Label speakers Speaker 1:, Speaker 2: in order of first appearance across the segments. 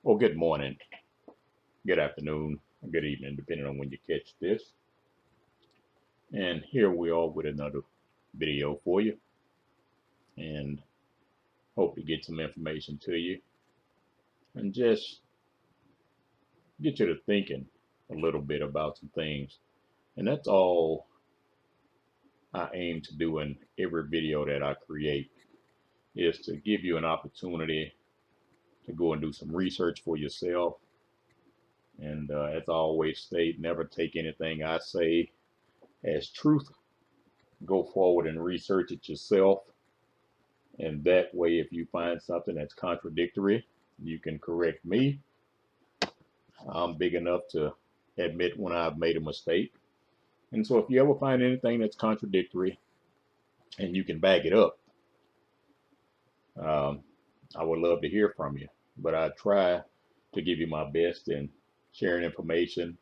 Speaker 1: Well, good morning, good afternoon, and good evening, depending on when you catch this. And here we are with another video for you, and hope to get some information to you and just get you to thinking a little bit about some things. And that's all I aim to do in every video that I create is to give you an opportunity to go and do some research for yourself. And as I always state, never take anything I say as truth. Go forward and research it yourself. And that way, if you find something that's contradictory, you can correct me. I'm big enough to admit when I've made a mistake. And so if you ever find anything that's contradictory and you can back it up, um, I would love to hear from you. But I try to give you my best in sharing information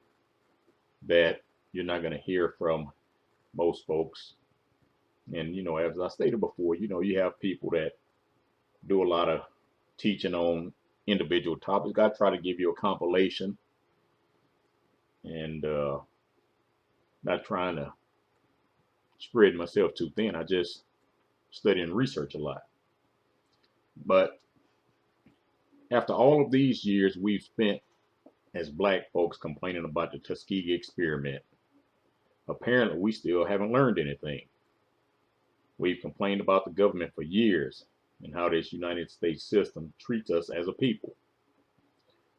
Speaker 1: that you're not going to hear from most folks. And, as I stated before, you have people that do a lot of teaching on individual topics. I try to give you a compilation and not trying to spread myself too thin. I just study and research a lot. But after all of these years we've spent as black folks complaining about the Tuskegee Experiment, apparently we still haven't learned anything. We've complained about the government for years and how this United States system treats us as a people.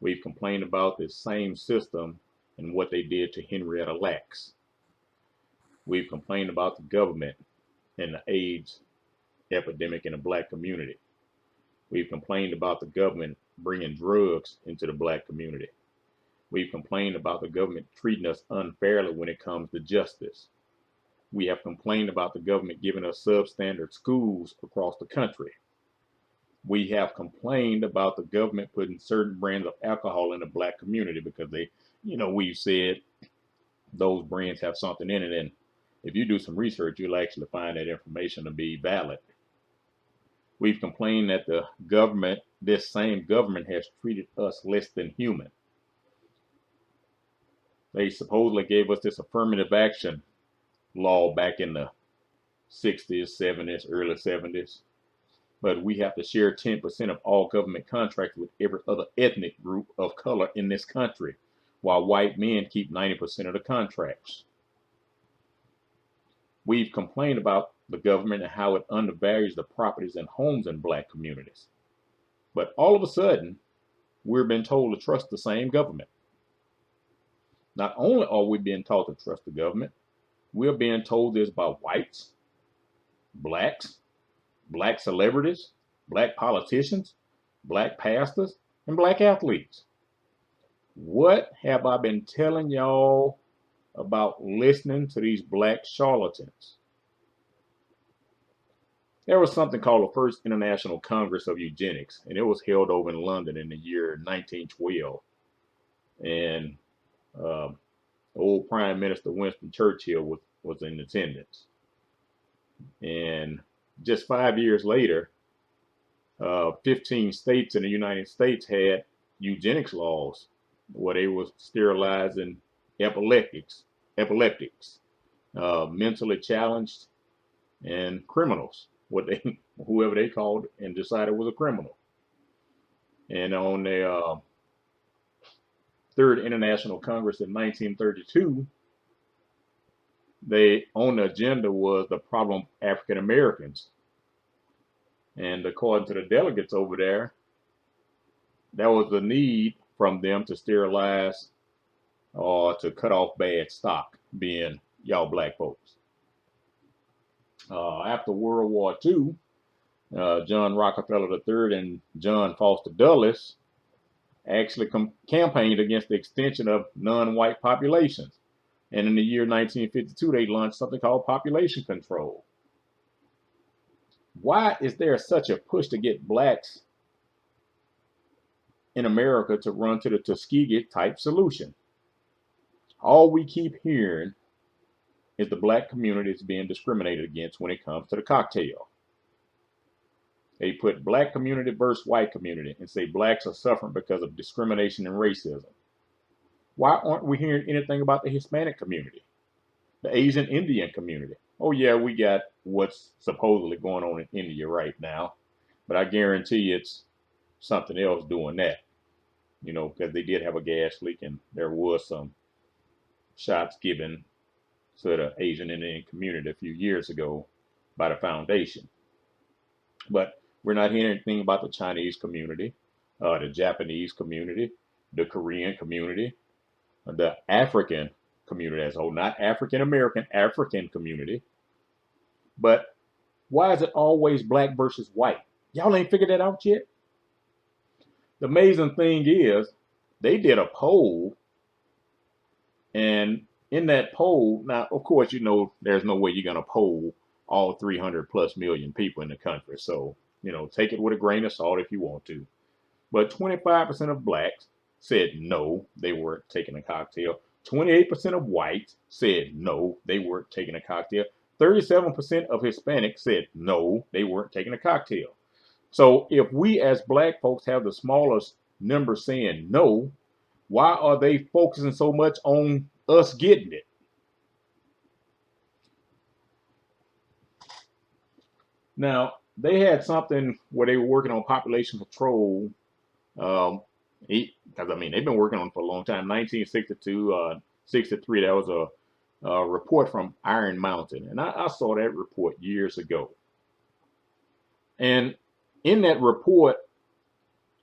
Speaker 1: We've complained about this same system and what they did to Henrietta Lacks. We've complained about the government and the AIDS epidemic in the black community. We've complained about the government bringing drugs into the black community. We've complained about the government treating us unfairly when it comes to justice. We have complained about the government giving us substandard schools across the country. We have complained about the government putting certain brands of alcohol in the black community because we've said those brands have something in it. And if you do some research, you'll actually find that information to be valid. We've complained that this same government has treated us less than human. They supposedly gave us this affirmative action law back in the 60s, 70s, early 70s. But we have to share 10% of all government contracts with every other ethnic group of color in this country, while white men keep 90% of the contracts. We've complained about the government and how it undervalues the properties and homes in black communities. But all of a sudden, we're being told to trust the same government. Not only are we being taught to trust the government, we're being told this by whites, blacks, black celebrities, black politicians, black pastors, and black athletes. What have I been telling y'all about listening to these black charlatans? There was something called the First International Congress of Eugenics, and it was held over in London in the year 1912. And old Prime Minister Winston Churchill was in attendance. And just 5 years later, 15 states in the United States had eugenics laws where they were sterilizing epileptics, mentally challenged, and criminals, whoever they called and decided was a criminal. And on the Third International Congress in 1932, on the agenda was the problem of African Americans. And according to the delegates over there, there was a need from them to sterilize or to cut off bad stock, being y'all black folks. After World War II, John Rockefeller III and John Foster Dulles actually campaigned against the extension of non-white populations. And in the year 1952, they launched something called population control. Why is there such a push to get blacks in America to run to the Tuskegee type solution? All we keep hearing is the black community is being discriminated against when it comes to the cocktail. They put black community versus white community and say blacks are suffering because of discrimination and racism. Why aren't we hearing anything about the Hispanic community, the Asian Indian community? Oh yeah, we got what's supposedly going on in India right now, but I guarantee you it's something else doing that. You know, because they did have a gas leak and there was some shots given to the Asian Indian community a few years ago by the foundation. But we're not hearing anything about the Chinese community, the Japanese community, the Korean community, the African community as a whole, not African American, African community. But why is it always black versus white? Y'all ain't figured that out yet? The amazing thing is, they did a poll, and in that poll, now, of course, you know, there's no way you're going to poll all 300 plus million people in the country. So, you know, take it with a grain of salt if you want to. But 25% of blacks said no, they weren't taking a cocktail. 28% of whites said no, they weren't taking a cocktail. 37% of Hispanics said no, they weren't taking a cocktail. So if we as black folks have the smallest number saying no, why are they focusing so much on us getting it? Now, they had something where they were working on population control. Because I mean, they've been working on it for a long time. 1962, 63, that was a report from Iron Mountain. And I saw that report years ago. And in that report,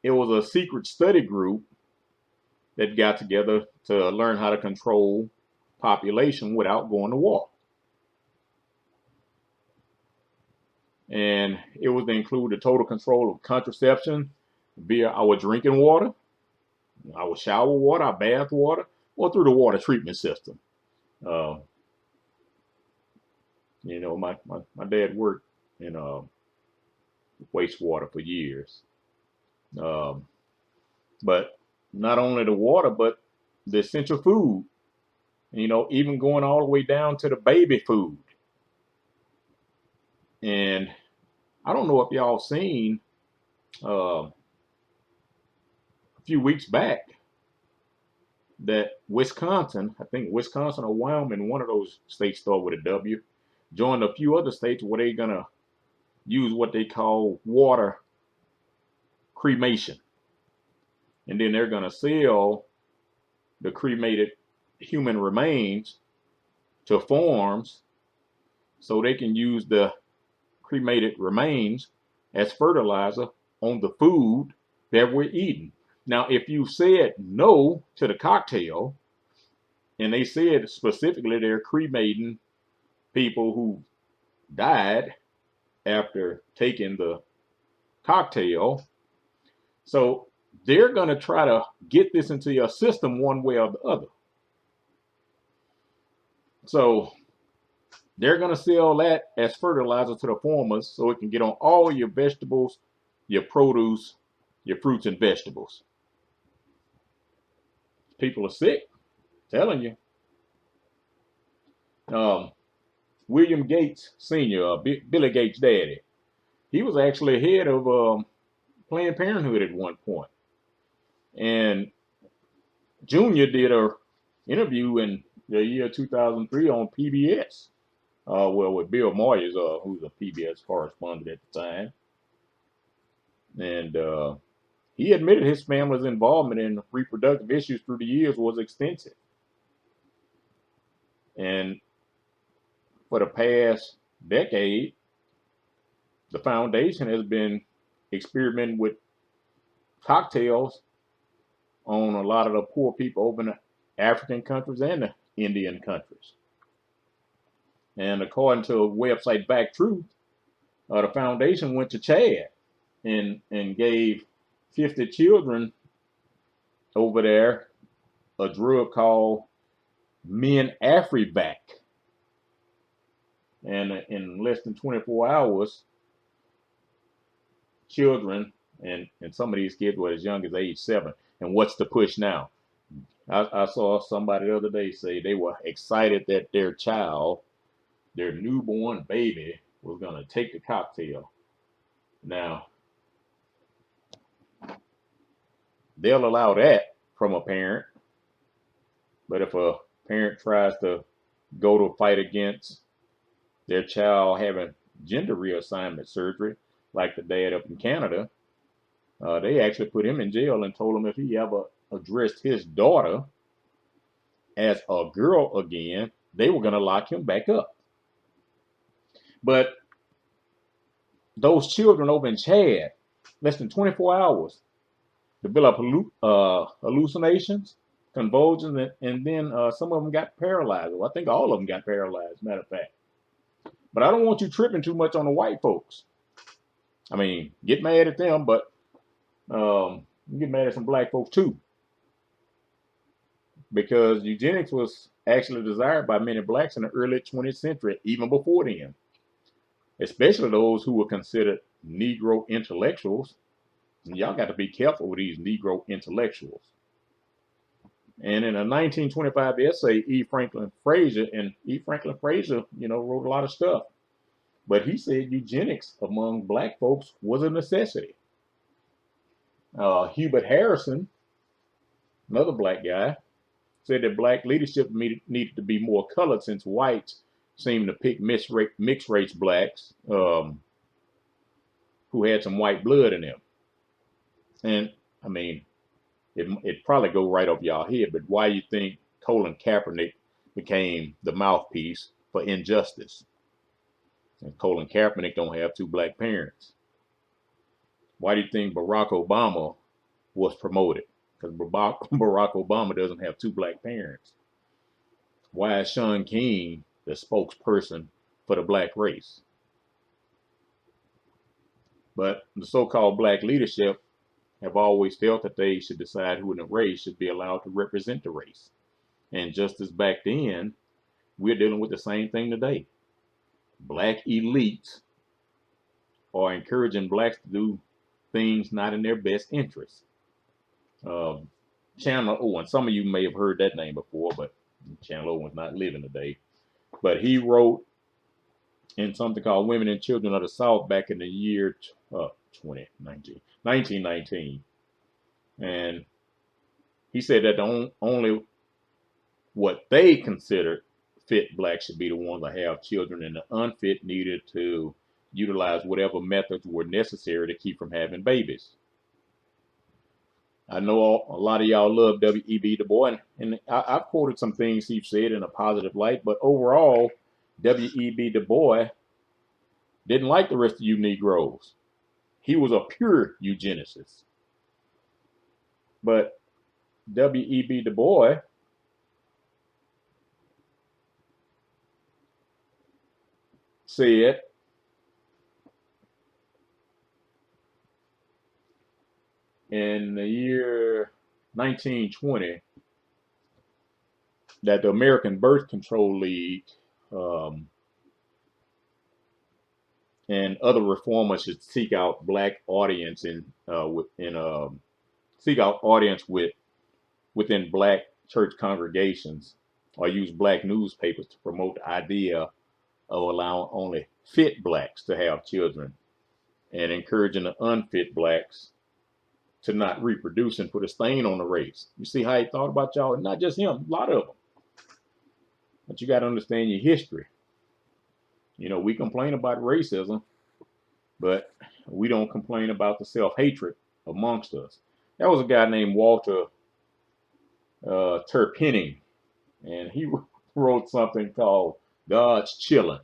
Speaker 1: it was a secret study group that got together to learn how to control population without going to war. And it was to include the total control of contraception via our drinking water, our shower water, our bath water, or through the water treatment system. Uh, you know, my dad worked in wastewater for years. Um, but not only the water, but the essential food, you know, even going all the way down to the baby food. And I don't know if y'all seen a few weeks back that Wisconsin, I think Wisconsin or Wyoming, one of those states start with a W, joined a few other states where they're going to use what they call water cremation. And then they're going to sell the cremated human remains to farms so they can use the cremated remains as fertilizer on the food that we're eating. Now, if you said no to the cocktail, and they said specifically they're cremating people who died after taking the cocktail, so they're going to try to get this into your system one way or the other. So they're going to sell that as fertilizer to the farmers so it can get on all your vegetables, your produce, your fruits and vegetables. People are sick, telling you. William Gates Sr., Billy Gates' daddy, he was actually head of Planned Parenthood at one point. And Junior did a interview in the year 2003 on PBS. Well, with Bill Moyers, who's a PBS correspondent at the time. And he admitted his family's involvement in reproductive issues through the years was extensive. And for the past decade, the foundation has been experimenting with cocktails on a lot of the poor people over in the African countries and the Indian countries. And according to a website Back Truth, the foundation went to Chad and gave 50 children over there a drug called Afrivac. And in less than 24 hours, children, and some of these kids were as young as age 7. And what's the push now? I saw somebody the other day say they were excited that their child, their newborn baby, was going to take the cocktail. Now, they'll allow that from a parent, but if a parent tries to go to fight against their child having gender reassignment surgery, like the dad up in Canada, they actually put him in jail and told him if he ever addressed his daughter as a girl again, they were going to lock him back up. But those children over in Chad, less than 24 hours, developed hallucinations, convulsions, and then some of them got paralyzed. Well, I think all of them got paralyzed, matter of fact. But I don't want you tripping too much on the white folks. I mean, get mad at them, but get mad at some black folks too. Because eugenics was actually desired by many blacks in the early 20th century, even before then, especially those who were considered Negro intellectuals. And y'all got to be careful with these Negro intellectuals. And in a 1925 essay, E. Franklin Frazier, wrote a lot of stuff. But he said eugenics among black folks was a necessity. Hubert Harrison, another black guy, said that black leadership needed to be more colored since whites seemed to pick mixed race blacks who had some white blood in them. And I mean, it probably go right over y'all head, but why do you think Colin Kaepernick became the mouthpiece for injustice? And Colin Kaepernick don't have two black parents. Why do you think Barack Obama was promoted? Because Barack Obama doesn't have two black parents. Why is Shaun King the spokesperson for the black race? But the so-called black leadership have always felt that they should decide who in the race should be allowed to represent the race. And just as back then, we're dealing with the same thing today. Black elites are encouraging blacks to do things not in their best interest. Chandler Owen, some of you may have heard that name before, but Chandler Owen's not living today. But he wrote in something called Women and Children of the South back in the year 1919. And he said that only what they considered fit blacks should be the ones that have children, and the unfit needed to utilize whatever methods were necessary to keep from having babies. I know a lot of y'all love W.E.B. Du Bois, and I've quoted some things he said in a positive light, but overall, W.E.B. Du Bois didn't like the rest of you Negroes. He was a pure eugenicist. But W.E.B. Du Bois said in the year 1920 that the American Birth Control League and other reformers should seek out black audience seek out audience within black church congregations, or use black newspapers to promote the idea of allowing only fit blacks to have children and encouraging the unfit blacks to not reproduce and put a stain on the race. You see how he thought about y'all? And not just him, a lot of them. But you got to understand your history. You know, we complain about racism, but we don't complain about the self-hatred amongst us. That was a guy named Walter Terpenning, and he wrote something called God's Chillin'.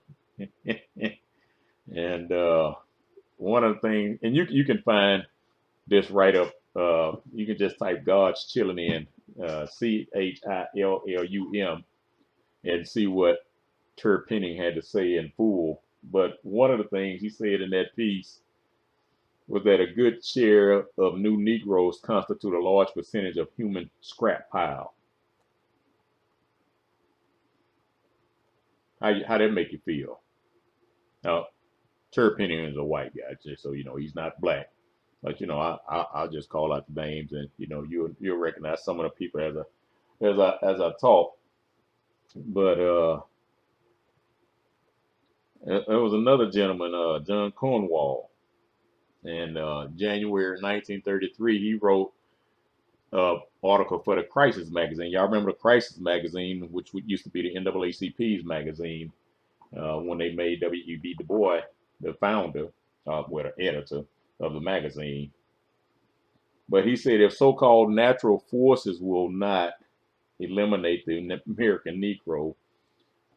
Speaker 1: And one of the things, and you can find this right up, you can just type God's Chillin' in, Chillum, and see what Terpenning had to say in full. But one of the things he said in that piece was that a good share of new Negroes constitute a large percentage of human scrap pile. How that make you feel? Now, Terpenning is a white guy, just so you know, he's not black. But you know, I'll just call out the names, and you know, you'll recognize some of the people as I talk. But there was another gentleman, John Cornwall, In January 1933, he wrote an article for the Crisis magazine. Y'all remember the Crisis magazine, which used to be the NAACP's magazine, when they made W.E.B. Du Bois the founder, well, the editor of the magazine. But he said if so-called natural forces will not eliminate the American Negro,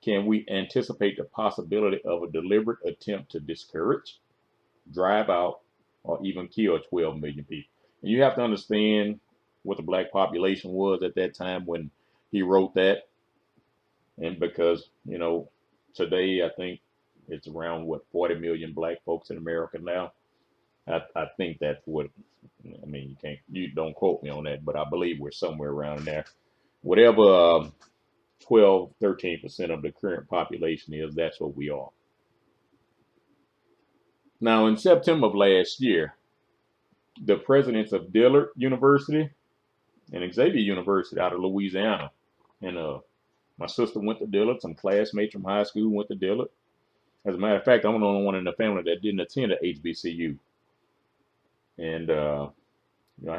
Speaker 1: can we anticipate the possibility of a deliberate attempt to discourage, drive out, or even kill 12 million people? And you have to understand what the black population was at that time when he wrote that. And because, today I think it's around, 40 million black folks in America now. I think that's what, I mean, you don't quote me on that, but I believe we're somewhere around there. Whatever 12, 13% of the current population is, that's what we are. Now, in September of last year, the presidents of Dillard University and Xavier University out of Louisiana, and my sister went to Dillard, some classmates from high school went to Dillard. As a matter of fact, I'm the only one in the family that didn't attend a HBCU. And, I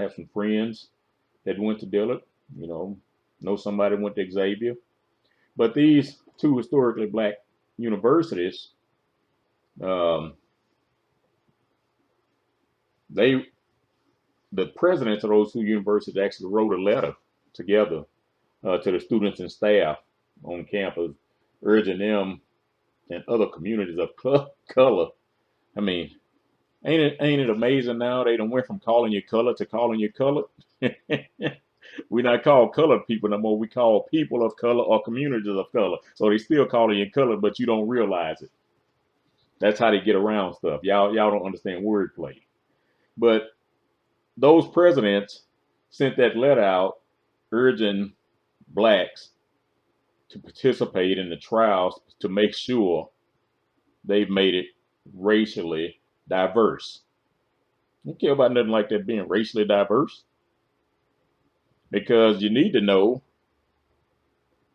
Speaker 1: have some friends that went to Dillard, know somebody went to Xavier. But these two historically black universities, the presidents of those two universities actually wrote a letter together to the students and staff on campus, urging them and other communities of color. I mean, ain't it amazing now they done went from calling you color to calling you colored? We're not called colored people no more. We call people of color or communities of color. So they still calling you colored, but you don't realize it. That's how they get around stuff. Y'all don't understand wordplay. But those presidents sent that letter out urging blacks to participate in the trials to make sure they've made it racially diverse. I don't care about nothing like that being racially diverse, because you need to know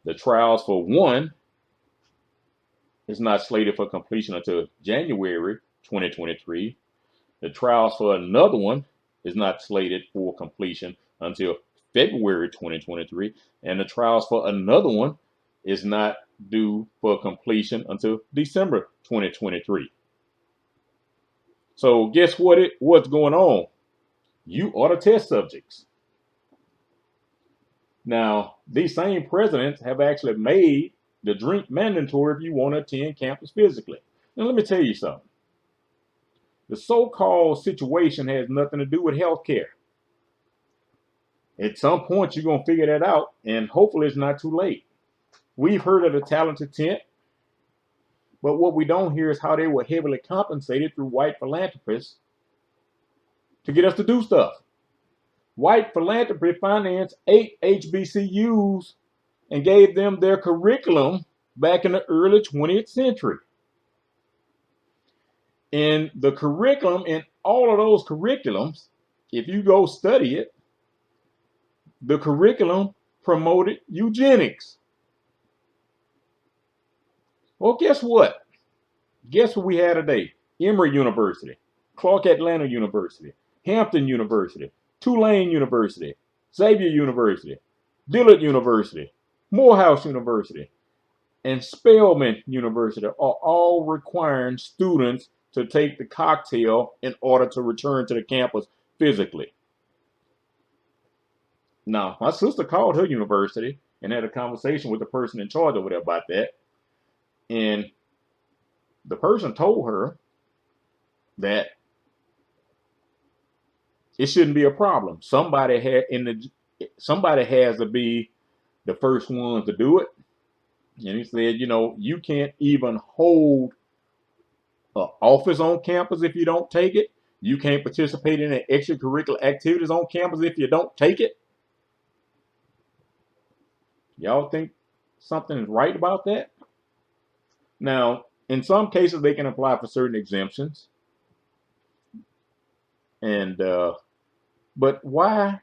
Speaker 1: the trials for one is not slated for completion until January 2023. The trials for another one is not slated for completion until February 2023. And the trials for another one is not due for completion until December 2023. So guess what's going on? You are the test subjects. Now, these same presidents have actually made the drink mandatory if you want to attend campus physically. Now, let me tell you something. The so-called situation has nothing to do with healthcare. At some point, you're going to figure that out, and hopefully it's not too late. We've heard of the talented tent, but what we don't hear is how they were heavily compensated through white philanthropists to get us to do stuff. White philanthropy financed 8 HBCUs and gave them their curriculum back in the early 20th century. And the curriculum in all of those curriculums, if you go study it, the curriculum promoted eugenics. Well, guess what? Guess what we had today? Emory University, Clark Atlanta University, Hampton University, Tulane University, Xavier University, Dillard University, Morehouse University, and Spelman University are all requiring students to take the cocktail in order to return to the campus physically. Now, my sister called her university and had a conversation with the person in charge over there about that. And the person told her that it shouldn't be a problem. Somebody has to be the first ones to do it. And he said, you can't even hold an office on campus if you don't take it. You can't participate in the extracurricular activities on campus if you don't take it. Y'all think something is right about that? Now, in some cases, they can apply for certain exemptions. And but why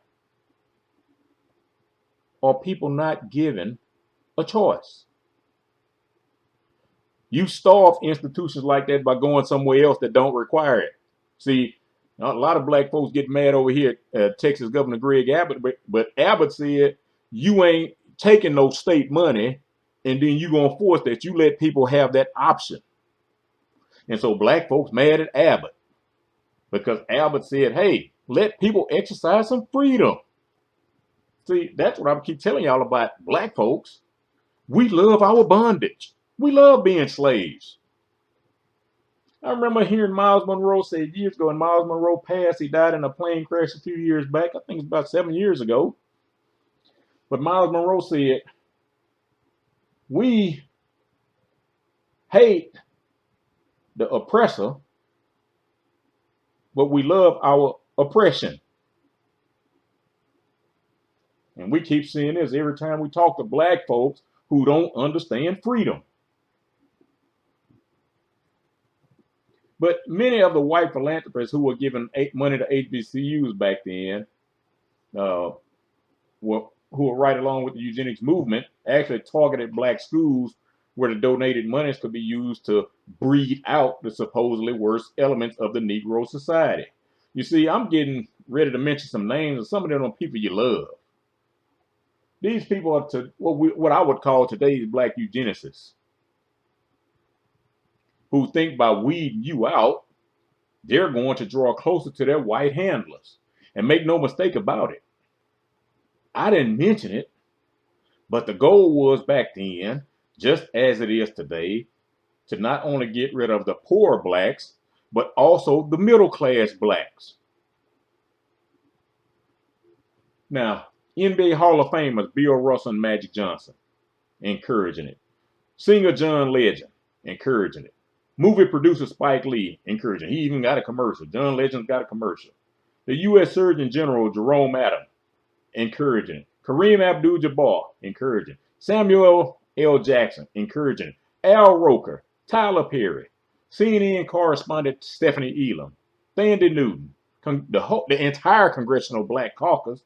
Speaker 1: are people not given a choice? You starve institutions like that by going somewhere else that don't require it. See, Now, a lot of black folks get mad over here at Texas Governor Greg Abbott, but Abbott said you ain't taking no state money, and then you gonna force that. You let people have that option. And so black folks mad at Abbott because Abbott said, hey, let people exercise some freedom. See, that's what I keep telling y'all about black folks. We love our bondage. We love being slaves. I remember hearing Miles Monroe say years ago, and Miles Monroe passed. He died in a plane crash a few years back. I think it's about 7 years ago. But Miles Monroe said, we hate the oppressor, but we love our oppression. And we keep seeing this every time we talk to black folks who don't understand freedom. But many of the white philanthropists who were giving money to HBCUs back then, who were right along with the eugenics movement, actually targeted black schools where the donated monies could be used to breed out the supposedly worst elements of the Negro society. You see, I'm getting ready to mention some names, and some of them are people you love. These people are what I would call today's black eugenicists, who think by weeding you out, they're going to draw closer to their white handlers. And make no mistake about it, I didn't mention it, but the goal was back then, just as it is today, to not only get rid of the poor blacks, but also the middle class blacks. Now, NBA Hall of Famers Bill Russell and Magic Johnson, encouraging it. Singer John Legend, encouraging it. Movie producer Spike Lee, encouraging it. He even got a commercial. John Legend's got a commercial. The U.S. Surgeon General Jerome Adams, encouraging it. Kareem Abdul-Jabbar, encouraging. Samuel L. Jackson, encouraging. Al Roker, Tyler Perry, CNN correspondent Stephanie Elam, Thandi Newton, the entire Congressional Black Caucus.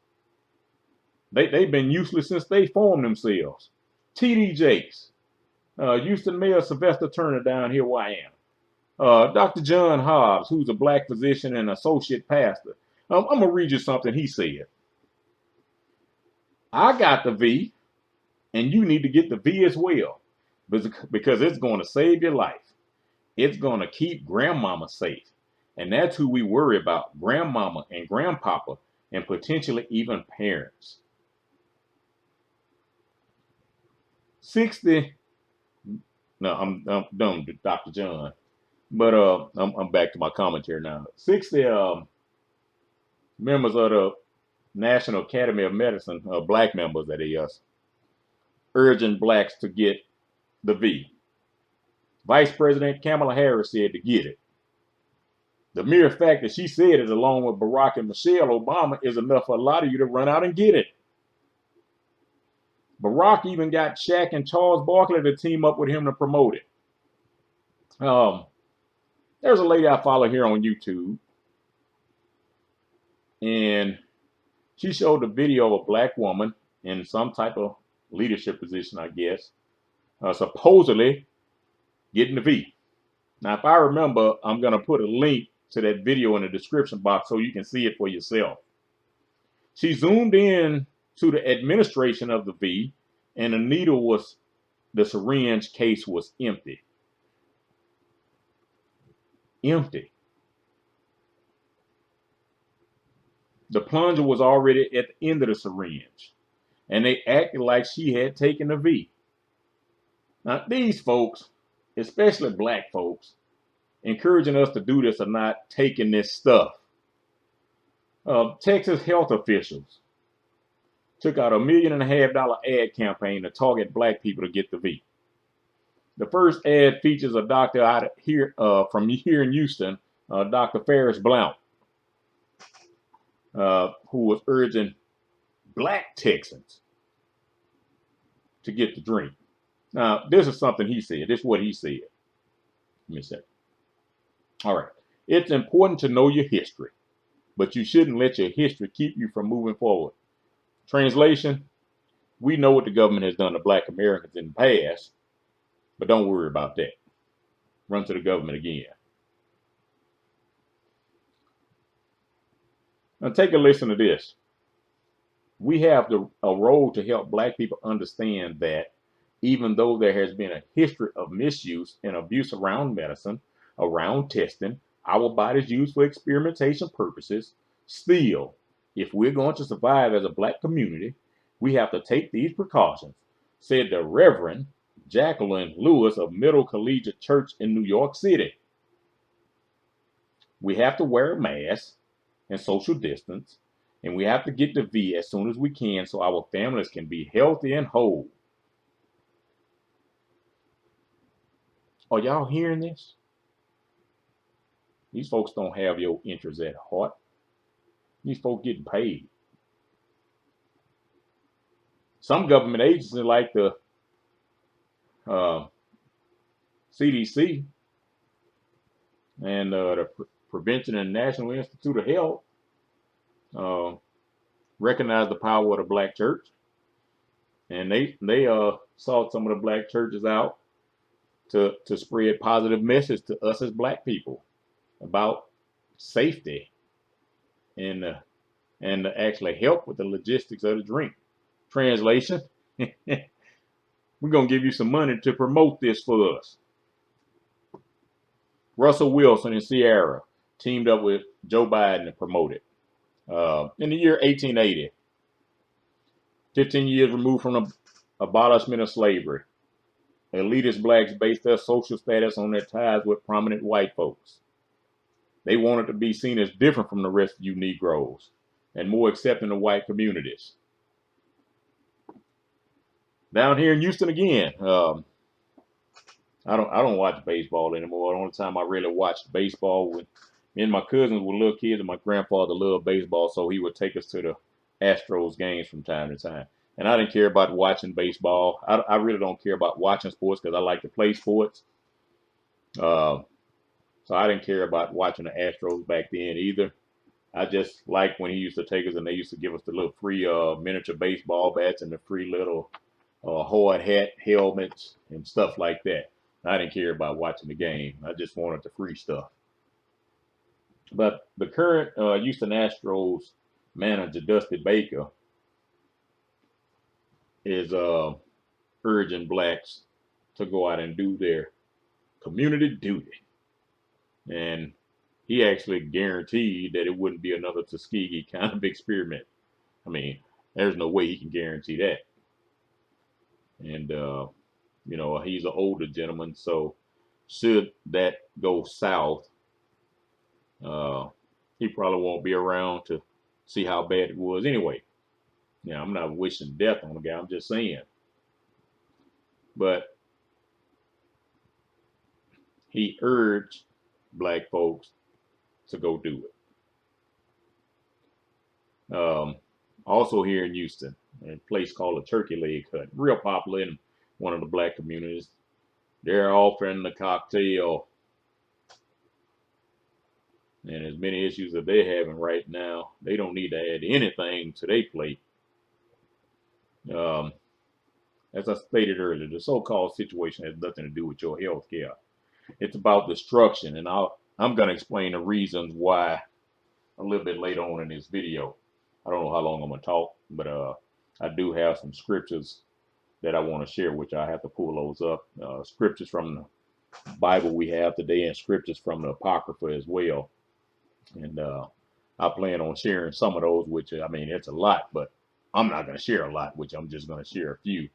Speaker 1: They've been useless since they formed themselves. T.D. Jakes, Houston Mayor Sylvester Turner down here where I am. Dr. John Hobbs, who's a black physician and associate pastor. I'm going to read you something he said. I got the V, and you need to get the V as well, because it's going to save your life. It's going to keep grandmama safe. And that's who we worry about, grandmama and grandpapa, and potentially even parents. 60, no, I'm done with Dr. John, but I'm back to my commentary now. 60 members of the National Academy of Medicine, black members that is, urging blacks to get the V. Vice President Kamala Harris said to get it. The mere fact that she said it along with Barack and Michelle Obama is enough for a lot of you to run out and get it. Barack even got Shaq and Charles Barkley to team up with him to promote it. There's a lady I follow here on YouTube, and she showed a video of a black woman in some type of leadership position, I guess, supposedly getting the V. Now, if I remember, I'm going to put a link to that video in the description box so you can see it for yourself. She zoomed in to the administration of the V, and the syringe case was empty. Empty. The plunger was already at the end of the syringe, and they acted like she had taken the V. Now, these folks, especially black folks, encouraging us to do this are not taking this stuff. Texas health officials took out $1.5 million ad campaign to target black people to get the V. The first ad features a doctor out here from here in Houston, Dr. Ferris Blount, who was urging black Texans to get the drink. Now, this is something he said. This is what he said. Give me a second. All right. It's important to know your history, but you shouldn't let your history keep you from moving forward. Translation, we know what the government has done to black Americans in the past, but don't worry about that. Run to the government again. Now take a listen to this. We have a role to help black people understand that even though there has been a history of misuse and abuse around medicine, around testing, our bodies used for experimentation purposes, still, if we're going to survive as a black community, we have to take these precautions, said the Reverend Jacqueline Lewis of Middle Collegiate Church in New York City. We have to wear a mask and social distance, and we have to get the V as soon as we can so our families can be healthy and whole. Are y'all hearing this? These folks don't have your interests at heart. These folks getting paid. Some government agencies like the CDC and the Prevention and National Institute of Health recognize the power of the black church, and they sought some of the black churches out to spread positive message to us as black people about safety and actually help with the logistics of the drink. Translation: we're gonna give you some money to promote this for us. Russell Wilson and Sierra teamed up with Joe Biden to promote it. In the year 1880, 15 years removed from the abolishment of slavery, elitist blacks based their social status on their ties with prominent white folks. They wanted to be seen as different from the rest of you Negroes and more accepting of white communities. Down here in Houston again, I don't watch baseball anymore. The only time I really watched baseball when me and my cousins were little kids, and my grandfather loved baseball, so he would take us to the Astros games from time to time. And I didn't care about watching baseball. I really don't care about watching sports because I like to play sports. So I didn't care about watching the Astros back then either. I just liked when he used to take us and they used to give us the little free miniature baseball bats and the free little hard hat helmets and stuff like that. I didn't care about watching the game. I just wanted the free stuff. But the current Houston Astros manager, Dusty Baker, is urging blacks to go out and do their community duty. And he actually guaranteed that it wouldn't be another Tuskegee kind of experiment. I mean, there's no way he can guarantee that. And, you know, he's an older gentleman, so should that go south, he probably won't be around to see how bad it was anyway. You know, I'm not wishing death on the guy, I'm just saying. But he urged black folks to go do it. Also here in Houston, a place called the Turkey Leg Hut, real popular in one of the black communities. They're offering the cocktail, and as many issues that they're having right now, they don't need to add anything to their plate. As I stated earlier, the so-called situation has nothing to do with your health care. It's about destruction, and I'm going to explain the reasons why a little bit later on in this video. I don't know how long I'm going to talk, but I do have some scriptures that I want to share, which I have to pull those up. Scriptures from the Bible we have today and scriptures from the Apocrypha as well. And I plan on sharing some of those, which, I mean, it's a lot, but I'm not going to share a lot, which I'm just going to share a few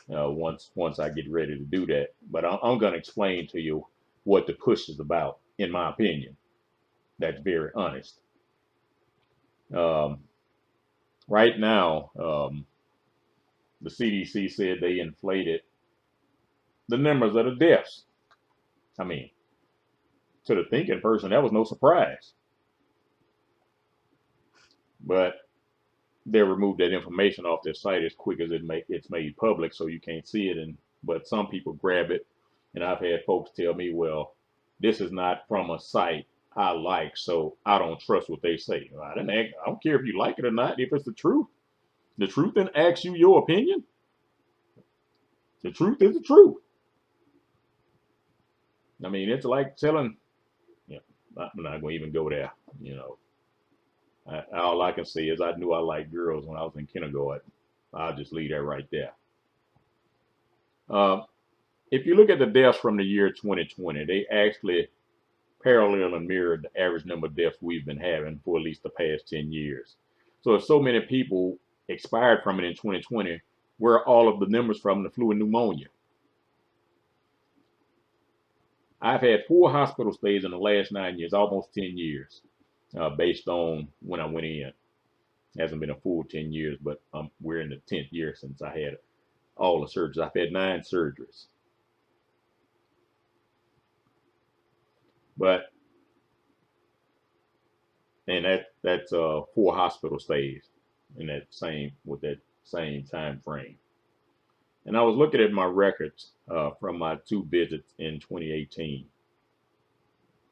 Speaker 1: once I get ready to do that. But I'm going to explain to you what the push is about, in my opinion. That's very honest. Right now, the CDC said they inflated the numbers of the deaths. I mean, to the thinking person, that was no surprise. But they removed that information off their site as quick as it's made public, so you can't see it. But some people grab it, and I've had folks tell me, well, this is not from a site I like, so I don't trust what they say. I don't care if you like it or not. If it's the truth then asks you your opinion. The truth is the truth. I mean, it's like telling, I'm not going to even go there. You know, All I can say is I knew I liked girls when I was in kindergarten. I'll just leave that right there. Uh, if you look at the deaths from the year 2020, they actually parallel and mirror the average number of deaths we've been having for at least the past 10 years. So if so many people expired from it in 2020, where are all of the numbers from the flu and pneumonia? I've had 4 hospital stays in the last 9 years, almost 10 years, based on when I went in. It hasn't been a full 10 years, but we're in the 10th year since I had all the surgeries. I've had 9 surgeries. But and that's 4 hospital stays in that same time frame. And I was looking at my records from my 2 visits in 2018,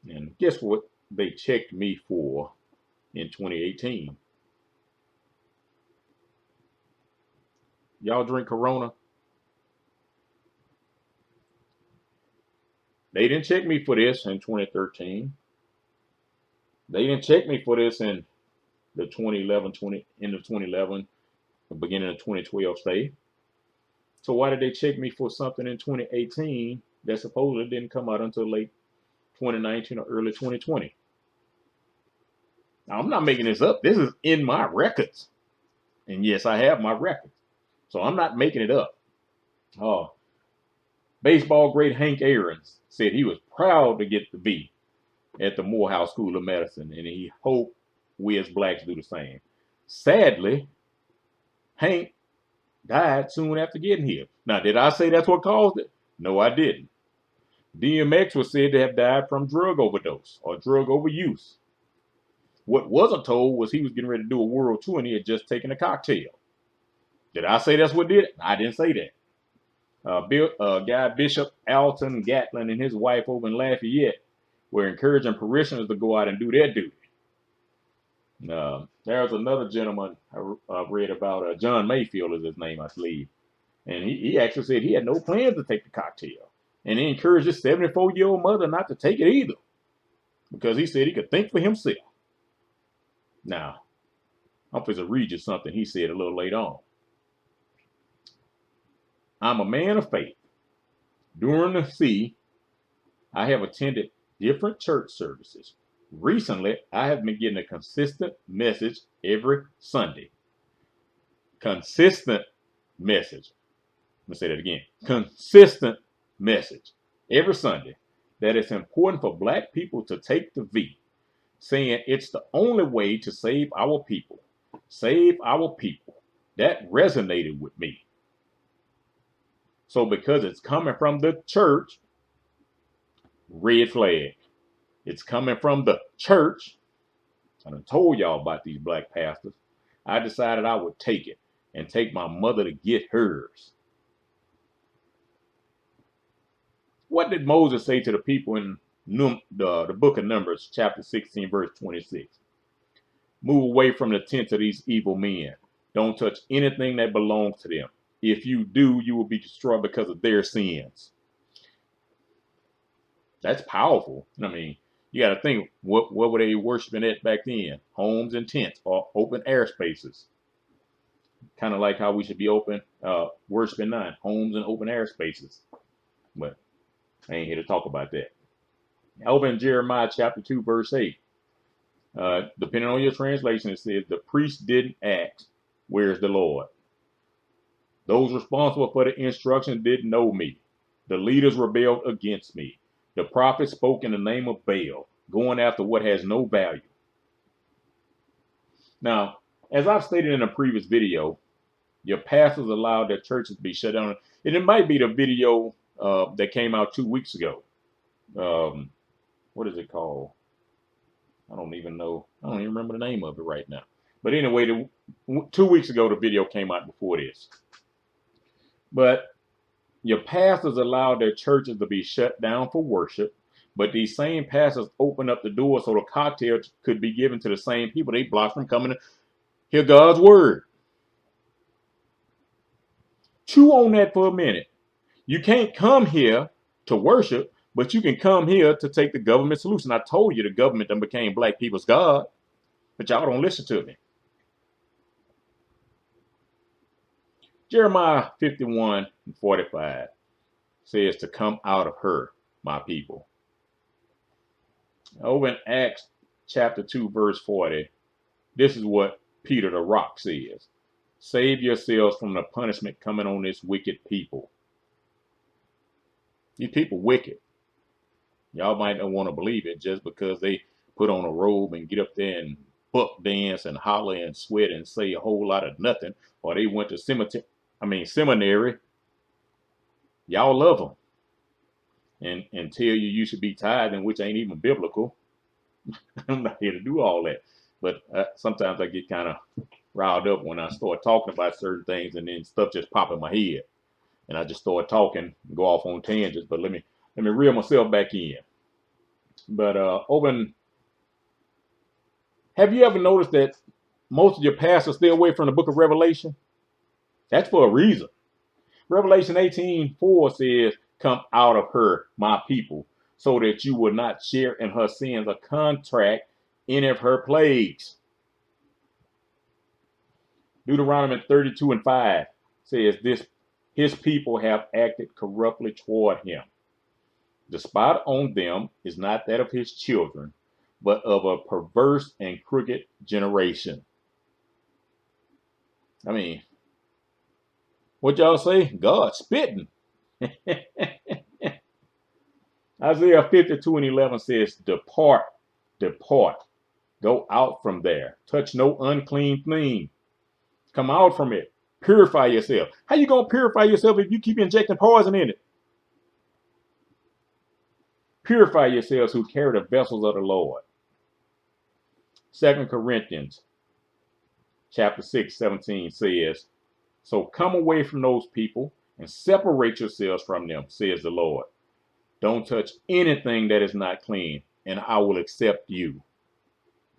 Speaker 1: and guess what they checked me for in 2018? Y'all drink Corona? They didn't check me for this in 2013. They didn't check me for this in the 2011, end of 2011, beginning of 2012 stay. So why did they check me for something in 2018 that supposedly didn't come out until late 2019 or early 2020? Now, I'm not making this up. This is in my records. And yes, I have my records. So I'm not making it up. Oh, baseball great Hank Aaron's said he was proud to get the B at the Morehouse School of Medicine, and he hoped we as blacks do the same. Sadly, Hank died soon after getting here. Now, did I say that's what caused it? No, I didn't. DMX was said to have died from drug overdose or drug overuse. What wasn't told was he was getting ready to do a world tour and he had just taken a cocktail. Did I say that's what did it? I didn't say that. Guy Bishop Alton Gatlin and his wife over in Lafayette were encouraging parishioners to go out and do their duty. There was another gentleman I read about, John Mayfield is his name, I believe. And he actually said he had no plans to take the cocktail. And he encouraged his 74-year-old mother not to take it either, because he said he could think for himself. Now, I'm going to read you something he said a little later on. I'm a man of faith. During the sea, I have attended different church services. Recently, I have been getting a consistent message every Sunday. Consistent message. Let me say that again. Consistent message every Sunday that it's important for black people to take the V, saying it's the only way to save our people. Save our people. That resonated with me. So because it's coming from the church, red flag. It's coming from the church. I done told y'all about these black pastors. I decided I would take it and take my mother to get hers. What did Moses say to the people in the book of Numbers, chapter 16, verse 26? Move away from the tent of these evil men. Don't touch anything that belongs to them. If you do, you will be destroyed because of their sins. That's powerful. I mean, you got to think, what were they worshiping at back then? Homes and tents or open air spaces. Kind of like how we should be worshiping now, homes and open air spaces. But I ain't here to talk about that. Over in Jeremiah chapter 2, verse 8. Depending on your translation, it says, the priest didn't ask, where's the Lord? Those responsible for the instruction didn't know me. The leaders rebelled against me. The prophet spoke in the name of Baal, going after what has no value. Now, as I've stated in a previous video, your pastors allowed their churches to be shut down. And it might be the video that came out 2 weeks ago. What is it called? I don't even know. I don't even remember the name of it right now. But anyway, 2 weeks ago, the video came out before this. But your pastors allowed their churches to be shut down for worship, but these same pastors opened up the door so the cocktail could be given to the same people they blocked from coming to hear God's word. Chew on that for a minute. You can't come here to worship, but you can come here to take the government solution. I told you the government then became black people's God. But y'all don't listen to me. Jeremiah 51:45 says to come out of her, my people. Over in Acts chapter 2, verse 40, this is what Peter the Rock says. Save yourselves from the punishment coming on this wicked people. These people wicked. Y'all might not want to believe it just because they put on a robe and get up there and buck dance and holler and sweat and say a whole lot of nothing, or they went to seminary. Y'all love them and tell you should be tithing, which ain't even biblical. I'm not here to do all that, but sometimes I get kind of riled up when I start talking about certain things and then stuff just pop in my head, and I just start talking, go off on tangents. But let me reel myself back in. But have you ever noticed that most of your pastors stay away from the book of Revelation? That's for a reason. Revelation 18:4 says, come out of her, my people, so that you will not share in her sins or contract any of her plagues. Deuteronomy 32:5 says this, his people have acted corruptly toward him. The spot on them is not that of his children, but of a perverse and crooked generation. I mean, what y'all say? God spitting. Isaiah 52:11 says, depart, depart, go out from there, touch no unclean thing, come out from it, purify yourself. How you gonna purify yourself if you keep injecting poison in it? Purify yourselves who carry the vessels of the Lord. 2 Corinthians chapter 6:17 says, so come away from those people and separate yourselves from them, says the Lord. Don't touch anything that is not clean, and I will accept you.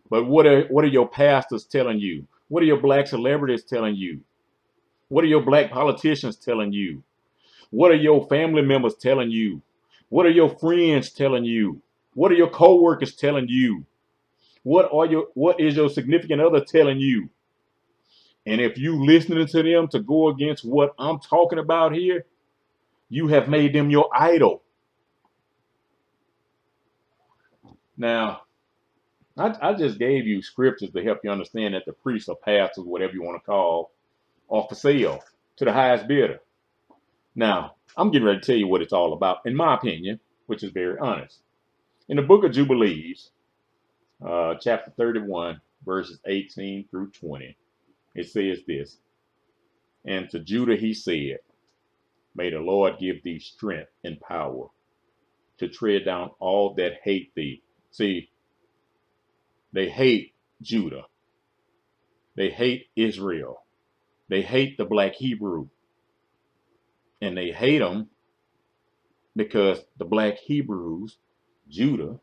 Speaker 1: But what are your pastors telling you? What are your black celebrities telling you? What are your black politicians telling you? What are your family members telling you? What are your friends telling you? What are your co-workers telling you? What is your significant other telling you? And if you listening to them to go against what I'm talking about here, you have made them your idol. Now, I just gave you scriptures to help you understand that the priests or pastors, whatever you want to call, are for sale to the highest bidder. Now, I'm getting ready to tell you what it's all about, in my opinion, which is very honest. In the book of Jubilees, chapter 31, verses 18 through 20, it says this, and to Judah he said, may the Lord give thee strength and power to tread down all that hate thee. See, they hate Judah. They hate Israel. They hate the black Hebrew. And they hate them because the black Hebrews, Judah,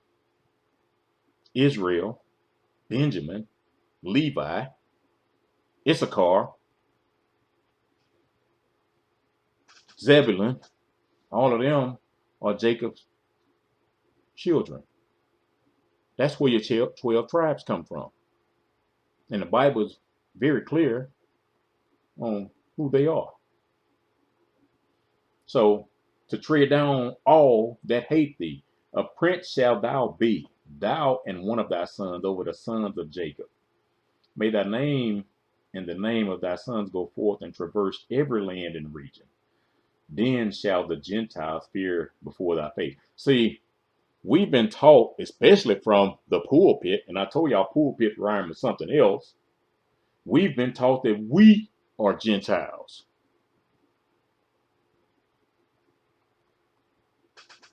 Speaker 1: Israel, Benjamin, Levi, Issachar, Zebulun, all of them are Jacob's children. That's where your 12 tribes come from. And the Bible is very clear on who they are. So, to tread down all that hate thee, a prince shalt thou be, thou and one of thy sons over the sons of Jacob. May thy name and the name of thy sons go forth and traverse every land and region. Then shall the Gentiles fear before thy face. See, we've been taught, especially from the pulpit, and I told y'all pulpit rhyme with something else. We've been taught that we are Gentiles.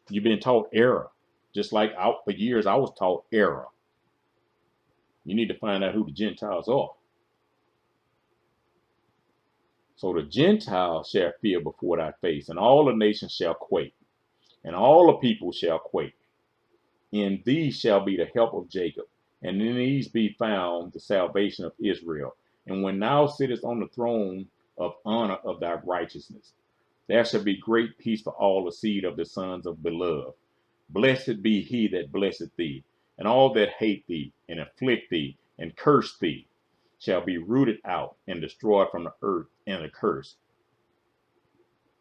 Speaker 1: You've been taught error. Just like for years I was taught error. You need to find out who the Gentiles are. So the Gentiles shall fear before thy face, and all the nations shall quake, and all the people shall quake. In these shall be the help of Jacob, and in these be found the salvation of Israel. And when thou sittest on the throne of honor of thy righteousness, there shall be great peace for all the seed of the sons of beloved. Blessed be he that blesseth thee, and all that hate thee, and afflict thee, and curse thee shall be rooted out and destroyed from the earth and a curse.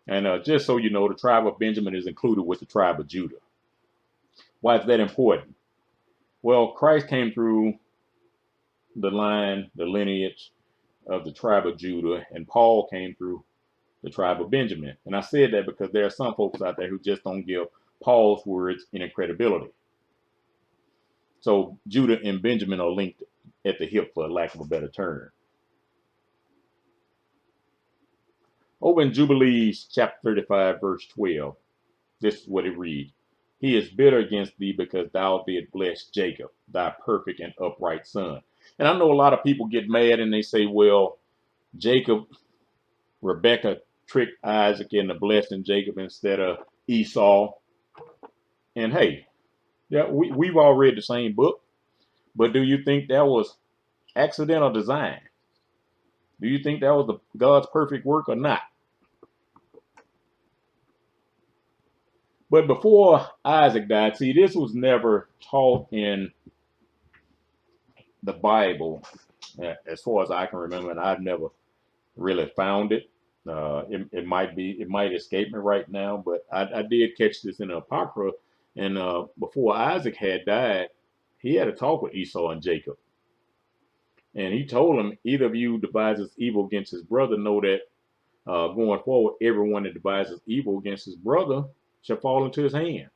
Speaker 1: And just so you know, the tribe of Benjamin is included with the tribe of Judah. Why is that important? Well, Christ came through the line, the lineage of the tribe of Judah, and Paul came through the tribe of Benjamin. And I said that because there are some folks out there who just don't give Paul's words any credibility. So Judah and Benjamin are linked at the hip, for lack of a better term. Over in Jubilees chapter 35, verse 12, this is what it reads. He is bitter against thee because thou didst bless Jacob, thy perfect and upright son. And I know a lot of people get mad and they say, well, Rebecca tricked Isaac into blessing Jacob instead of Esau. And hey, yeah, we've all read the same book, but do you think that was accidental design? Do you think that was God's perfect work or not? But before Isaac died, see, this was never taught in the Bible, as far as I can remember, and I've never really found it. It might escape me right now, but I did catch this in the Apocrypha. And before Isaac had died, he had a talk with Esau and Jacob. And he told him, either of you devises evil against his brother, know that going forward, everyone that devises evil against his brother shall fall into his hand.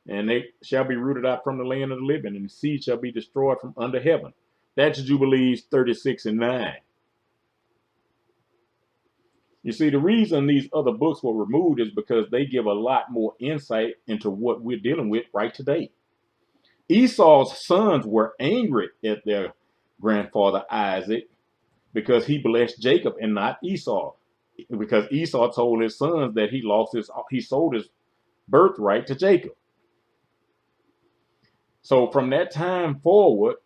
Speaker 1: And they shall be rooted out from the land of the living, and the seed shall be destroyed from under heaven. That's Jubilees 36 and 9. You see, the reason these other books were removed is because they give a lot more insight into what we're dealing with right today. Esau's sons were angry at their grandfather Isaac because he blessed Jacob and not Esau. Because Esau told his sons that he sold his birthright to Jacob. So from that time forward,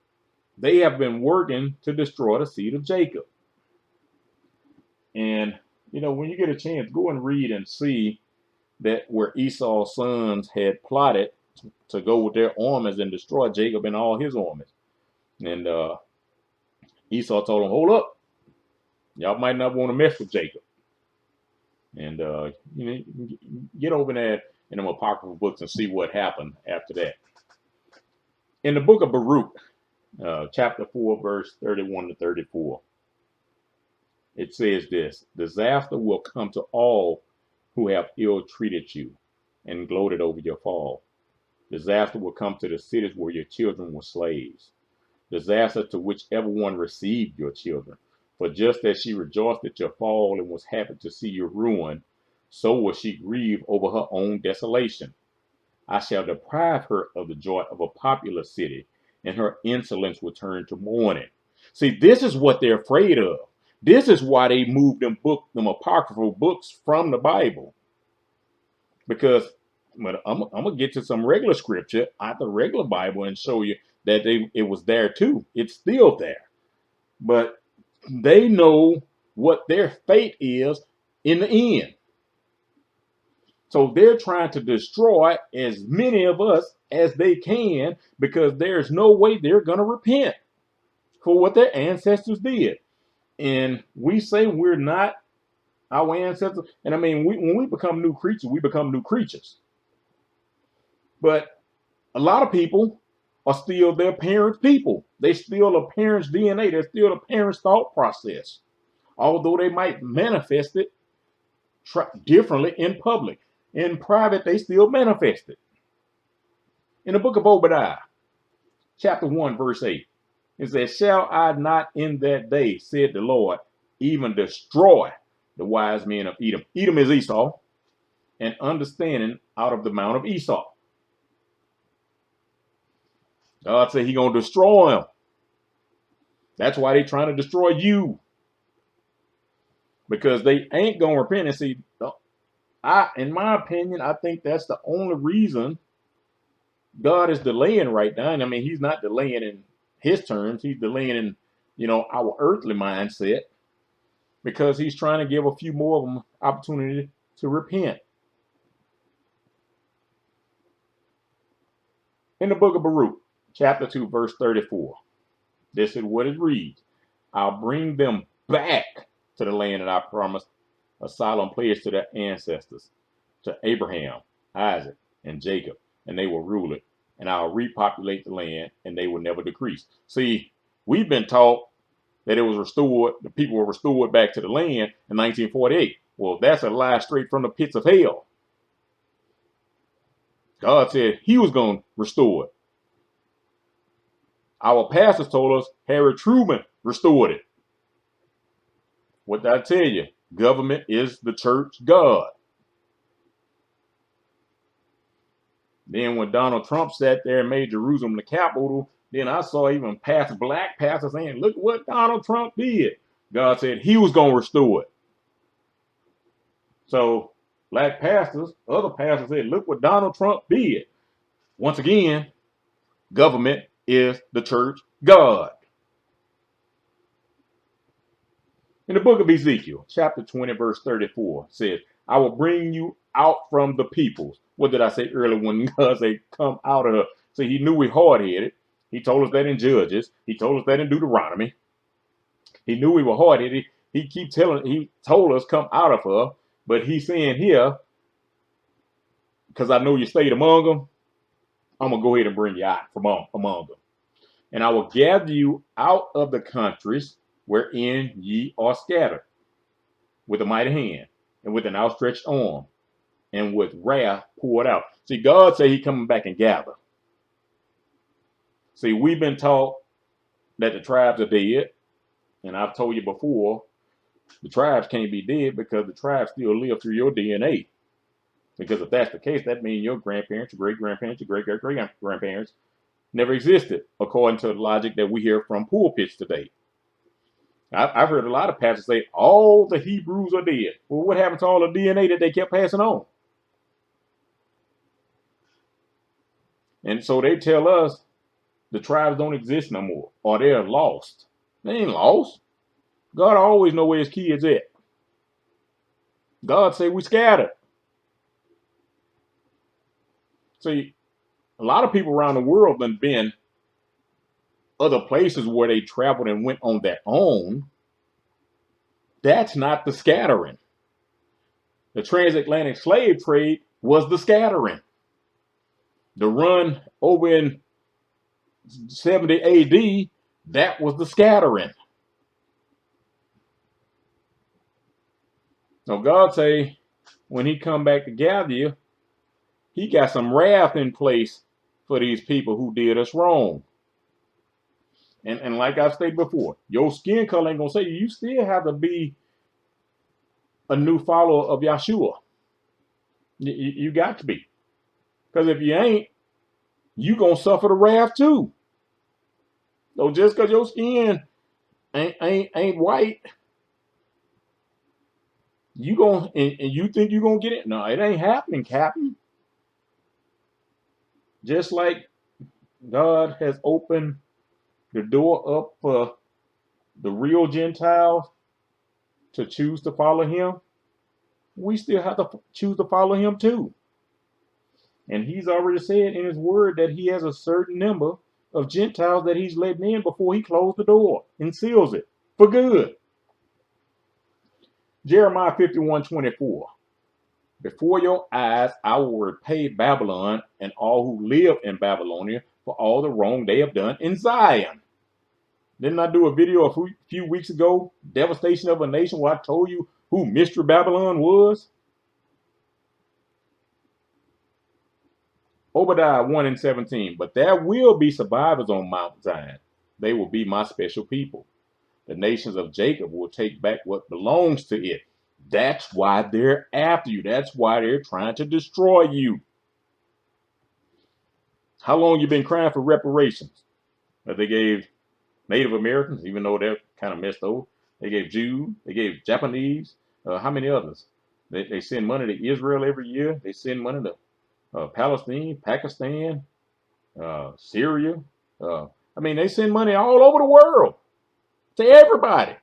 Speaker 1: they have been working to destroy the seed of Jacob. And, you know, when you get a chance, go and read and see that where Esau's sons had plotted to go with their armies and destroy Jacob and all his armies. And Esau told them, hold up. Y'all might not want to mess with Jacob. And, you know, get over there in them apocryphal books and see what happened after that. In the book of Baruch, chapter 4, verse 31 to 34, it says this: disaster will come to all who have ill-treated you and gloated over your fall. Disaster will come to the cities where your children were slaves. Disaster to whichever one received your children. For just as she rejoiced at your fall and was happy to see your ruin, so will she grieve over her own desolation. I shall deprive her of the joy of a populous city, and her insolence will turn to mourning. See, this is what they're afraid of. This is why they moved them apocryphal books from the Bible. Because I'm gonna get to some regular scripture out the regular Bible and show you that it was there too. It's still there. But they know what their fate is in the end. So they're trying to destroy as many of us as they can, because there's no way they're going to repent for what their ancestors did. And we say we're not our ancestors. And I mean, when we become new creatures, we become new creatures. But a lot of people are still their parents' people. They still a parents' DNA. They're still a parents' thought process. Although they might manifest it differently in public. In private, they still manifest it. In the book of Obadiah, chapter 1, verse 8, it says, shall I not in that day, said the Lord, even destroy the wise men of Edom? Edom is Esau, and understanding out of the mount of Esau. God said He's going to destroy them. That's why they're trying to destroy you. Because they ain't going to repent. And see, in my opinion, I think that's the only reason God is delaying right now. And I mean, He's not delaying in His terms. He's delaying in, you know, our earthly mindset, because He's trying to give a few more of them opportunity to repent. In the book of Baruch, chapter 2, verse 34, This is what it reads. I'll bring them back to the land that I promised a solemn pledge to their ancestors, to Abraham, Isaac, and Jacob, and they will rule it. And I'll repopulate the land, and they will never decrease. See, we've been taught that it was restored, the people were restored back to the land in 1948. Well, that's a lie straight from the pits of hell. God said he was going to restore it. Our pastors told us Harry Truman restored it. What did I tell you? Government is the church God. Then when Donald Trump sat there and made Jerusalem the capital, then I saw even black pastors saying, look what Donald Trump did. God said he was going to restore it. So black pastors, other pastors said, look what Donald Trump did. Once again, government is the church God. In the book of Ezekiel, chapter 20, verse 34, says, I will bring you out from the peoples. What did I say earlier when God said, come out of her? See, he knew we hard-headed. He told us that in Judges. He told us that in Deuteronomy. He knew we were hard-headed. He told us, come out of her. But he's saying here, because I know you stayed among them, I'm going to go ahead and bring you out from among them. And I will gather you out of the countries wherein ye are scattered, with a mighty hand, and with an outstretched arm, and with wrath poured out. See, God said he coming back and gather. See, we've been taught that the tribes are dead, and I've told you before, the tribes can't be dead because the tribes still live through your DNA. Because if that's the case, that means your grandparents, your great-grandparents, your great-great-grandparents never existed, according to the logic that we hear from pulpits today. I've heard a lot of pastors say all the Hebrews are dead. Well, what happened to all the DNA that they kept passing on? And so they tell us the tribes don't exist no more, or they're lost. They ain't lost. God always know where his kids at. God say we scattered. See, a lot of people around the world have been other places where they traveled and went on their own. That's not the scattering. The transatlantic slave trade was the scattering. The run over in 70 AD, that was the scattering. So God say, when he come back to gather you, he got some wrath in place for these people who did us wrong. And like I've stated before, your skin color ain't gonna say you still have to be a new follower of Yahshua. You got to be. Because if you ain't, you gonna suffer the wrath too. So just because your skin ain't white, you gonna and you think you gonna get it? No, it ain't happening, Captain. Just like God has opened the door up for the real Gentiles to choose to follow him, we still have to choose to follow him too. And he's already said in his word that he has a certain number of Gentiles that he's letting in before he closed the door and seals it for good. Jeremiah 51:24. Before your eyes, I will repay Babylon and all who live in Babylonia for all the wrong they have done in Zion. Didn't I do a video a few weeks ago, Devastation of a Nation, where I told you who Mystery Babylon was? Obadiah 1:17. But there will be survivors on Mount Zion. They will be my special people. The nations of Jacob will take back what belongs to it. That's why they're after you. That's why they're trying to destroy you. How long you been crying for reparations? That they gave Native Americans, even though they're kind of messed over. They gave Jews. They gave Japanese. How many others? They send money to Israel every year. They send money to Palestine, Pakistan, Syria. They send money all over the world to everybody.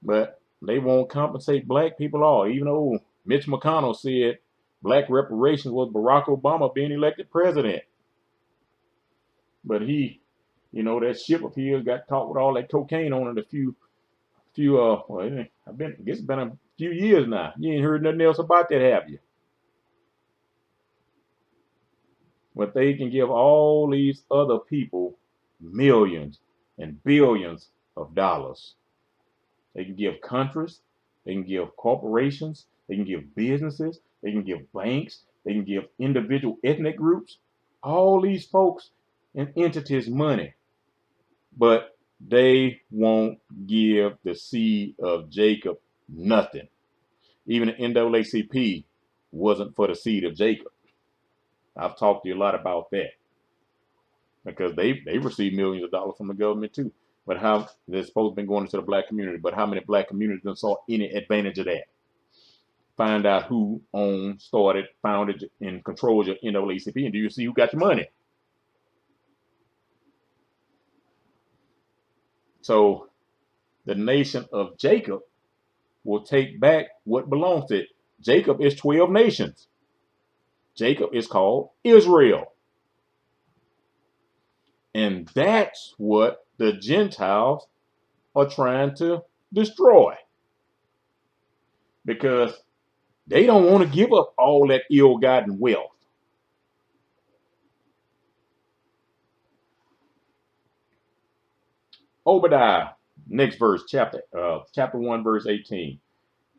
Speaker 1: But they won't compensate black people all, even though Mitch McConnell said black reparations was Barack Obama being elected president. But he, that ship of his got caught with all that cocaine on it well, I guess it's been a few years now. You ain't heard nothing else about that, have you? But they can give all these other people millions and billions of dollars. They can give countries, they can give corporations, they can give businesses, they can give banks, they can give individual ethnic groups, all these folks and entities money, but they won't give the seed of Jacob nothing. Even the NAACP wasn't for the seed of Jacob. I've talked to you a lot about that because they receive millions of dollars from the government too. But how they're supposed to be going into the black community, but how many black communities saw any advantage of that? Find out who owned, started, founded, and controls your NAACP, and do you see who got your money? So the nation of Jacob will take back what belongs to it. Jacob is 12 nations. Jacob is called Israel. And that's what the Gentiles are trying to destroy. Because they don't want to give up all that ill-gotten wealth. Obadiah, next verse, chapter 1, verse 18.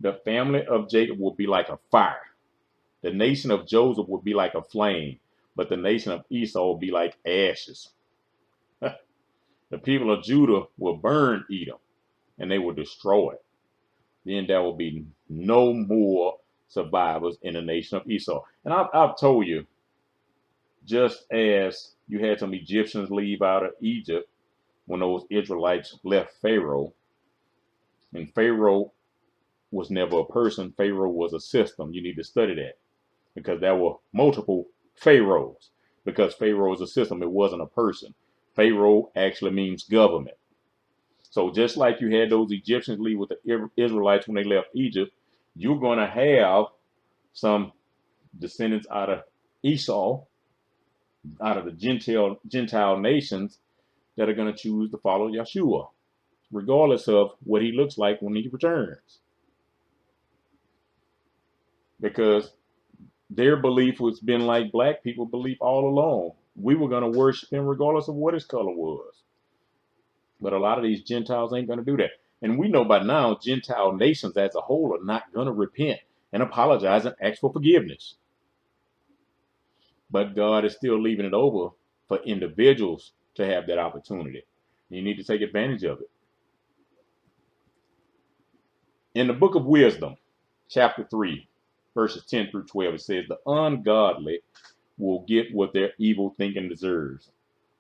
Speaker 1: The family of Jacob will be like a fire. The nation of Joseph will be like a flame, but the nation of Esau will be like ashes. The people of Judah will burn Edom, and they will destroy it. Then there will be no more survivors in the nation of Esau. And I've told you, just as you had some Egyptians leave out of Egypt when those Israelites left Pharaoh, and Pharaoh was never a person, Pharaoh was a system. You need to study that because there were multiple pharaohs. Because Pharaoh is a system, it wasn't a person. Pharaoh actually means government. So just like you had those Egyptians leave with the Israelites when they left Egypt, you're going to have some descendants out of Esau, out of the Gentile nations that are going to choose to follow Yeshua, regardless of what he looks like when he returns. Because their belief has been like black people believe all along. We were going to worship him regardless of what his color was. But a lot of these Gentiles ain't going to do that. And we know by now, Gentile nations as a whole are not going to repent and apologize and ask for forgiveness. But God is still leaving it over for individuals to have that opportunity. You need to take advantage of it. In the book of Wisdom, chapter 3, verses 10 through 12, it says, the ungodly will get what their evil thinking deserves.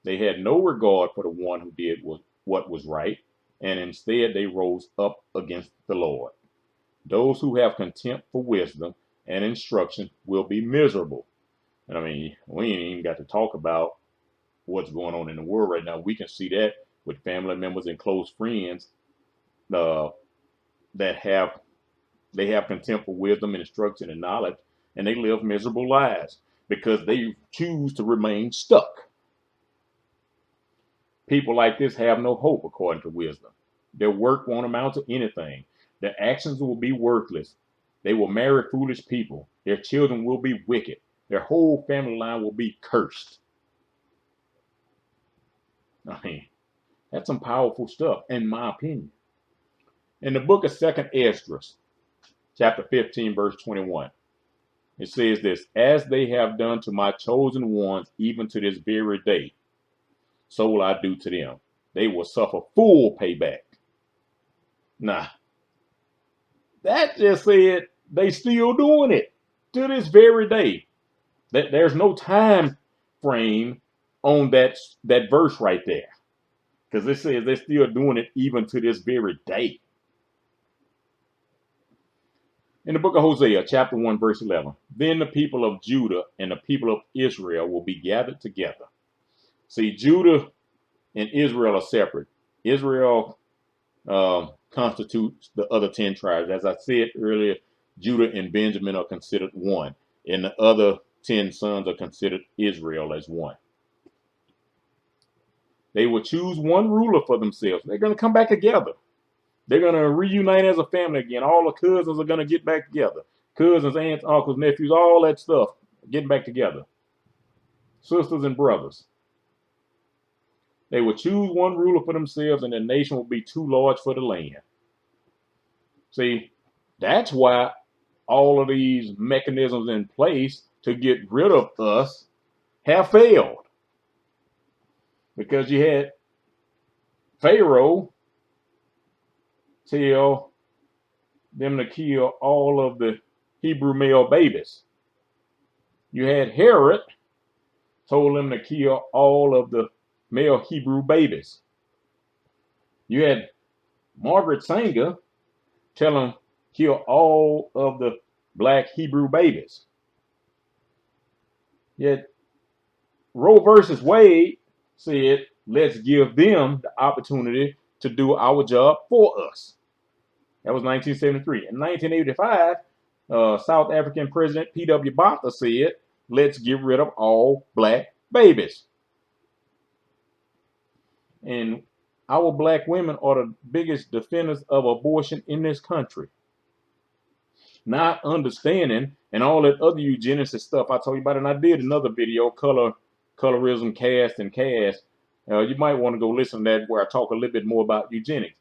Speaker 1: They had no regard for the one who did what was right, and instead they rose up against the Lord. Those who have contempt for wisdom and instruction will be miserable. And I mean, we ain't even got to talk about what's going on in the world right now. We can see that with family members and close friends that have contempt for wisdom and instruction and knowledge, and they live miserable lives because they choose to remain stuck. People like this have no hope, according to wisdom. Their work won't amount to anything. Their actions will be worthless. They will marry foolish people. Their children will be wicked. Their whole family line will be cursed. I mean, that's some powerful stuff, in my opinion. In the book of 2nd Esdras, chapter 15, verse 21, it says this, as they have done to my chosen ones, even to this very day, so will I do to them. They will suffer full payback. Nah, that just said they still doing it to this very day. There's no time frame on that verse right there, because it says they're still doing it even to this very day. In the book of Hosea, chapter 1, verse 11, then the people of Judah and the people of Israel will be gathered together. See, Judah and Israel are separate. Israel constitutes the other 10 tribes. As I said earlier, Judah and Benjamin are considered one, and the other 10 sons are considered Israel as one. They will choose one ruler for themselves. They're going to come back together. They're going to reunite as a family again. All the cousins are going to get back together. Cousins, aunts, uncles, nephews, all that stuff getting back together. Sisters and brothers. They will choose one ruler for themselves, and the nation will be too large for the land. See, that's why all of these mechanisms in place to get rid of us have failed. Because you had Pharaoh tell them to kill all of the Hebrew male babies. You had Herod told them to kill all of the male Hebrew babies. You had Margaret Sanger tell them kill all of the black Hebrew babies. Yet Roe versus Wade said, let's give them the opportunity to do our job for us. That was 1973. In 1985, South African President P.W. Botha said, let's get rid of all black babies. And our black women are the biggest defenders of abortion in this country. Not understanding, and all that other eugenicist stuff I told you about, and I did another video, colorism, caste, and caste. You might want to go listen to that where I talk a little bit more about eugenics.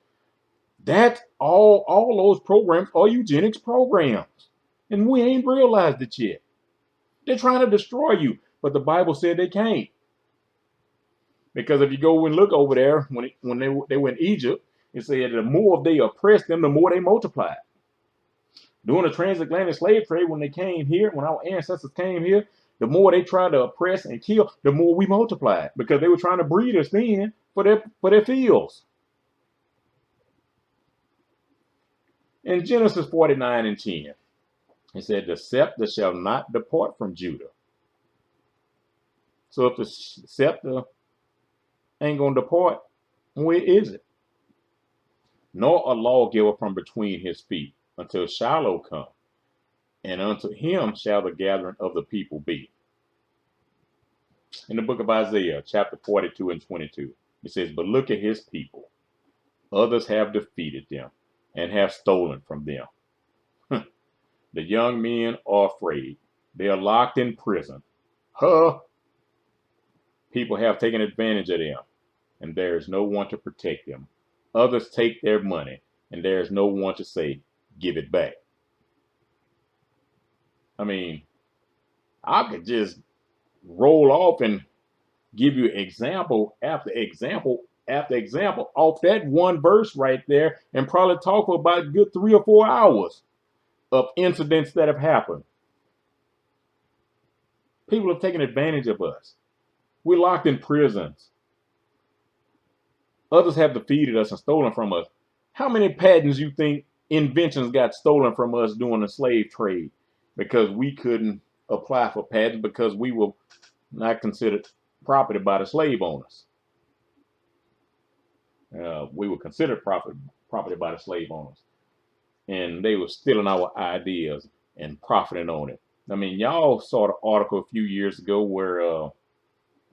Speaker 1: That all those programs are eugenics programs. And we ain't realized it yet. They're trying to destroy you, but the Bible said they can't. Because if you go and look over there, when they were in Egypt, it said the more they oppressed them, the more they multiplied. During the transatlantic slave trade, when they came here, when our ancestors came here, the more they tried to oppress and kill, the more we multiplied, because they were trying to breed us then for their fields. In Genesis 49:10, it said, the scepter shall not depart from Judah. So if the scepter ain't going to depart, where is it? Nor a lawgiver from between his feet until Shiloh come, and unto him shall the gathering of the people be. In the book of Isaiah, chapter 42:22, it says, but look at his people. Others have defeated them and have stolen from them. The young men are afraid. They are locked in prison. People have taken advantage of them, and there is no one to protect them. Others take their money, and there is no one to say, give it back. I mean, I could just roll off and give you example after example after example off that one verse right there, and probably talk for about a good 3 or 4 hours of incidents that have happened. People have taken advantage of us. We're locked in prisons. Others have defeated us and stolen from us. How many patents you think inventions got stolen from us during the slave trade? Because we couldn't apply for patents because we were not considered property by the slave owners. We were considered property by the slave owners. And they were stealing our ideas and profiting on it. I mean, y'all saw the article a few years ago where,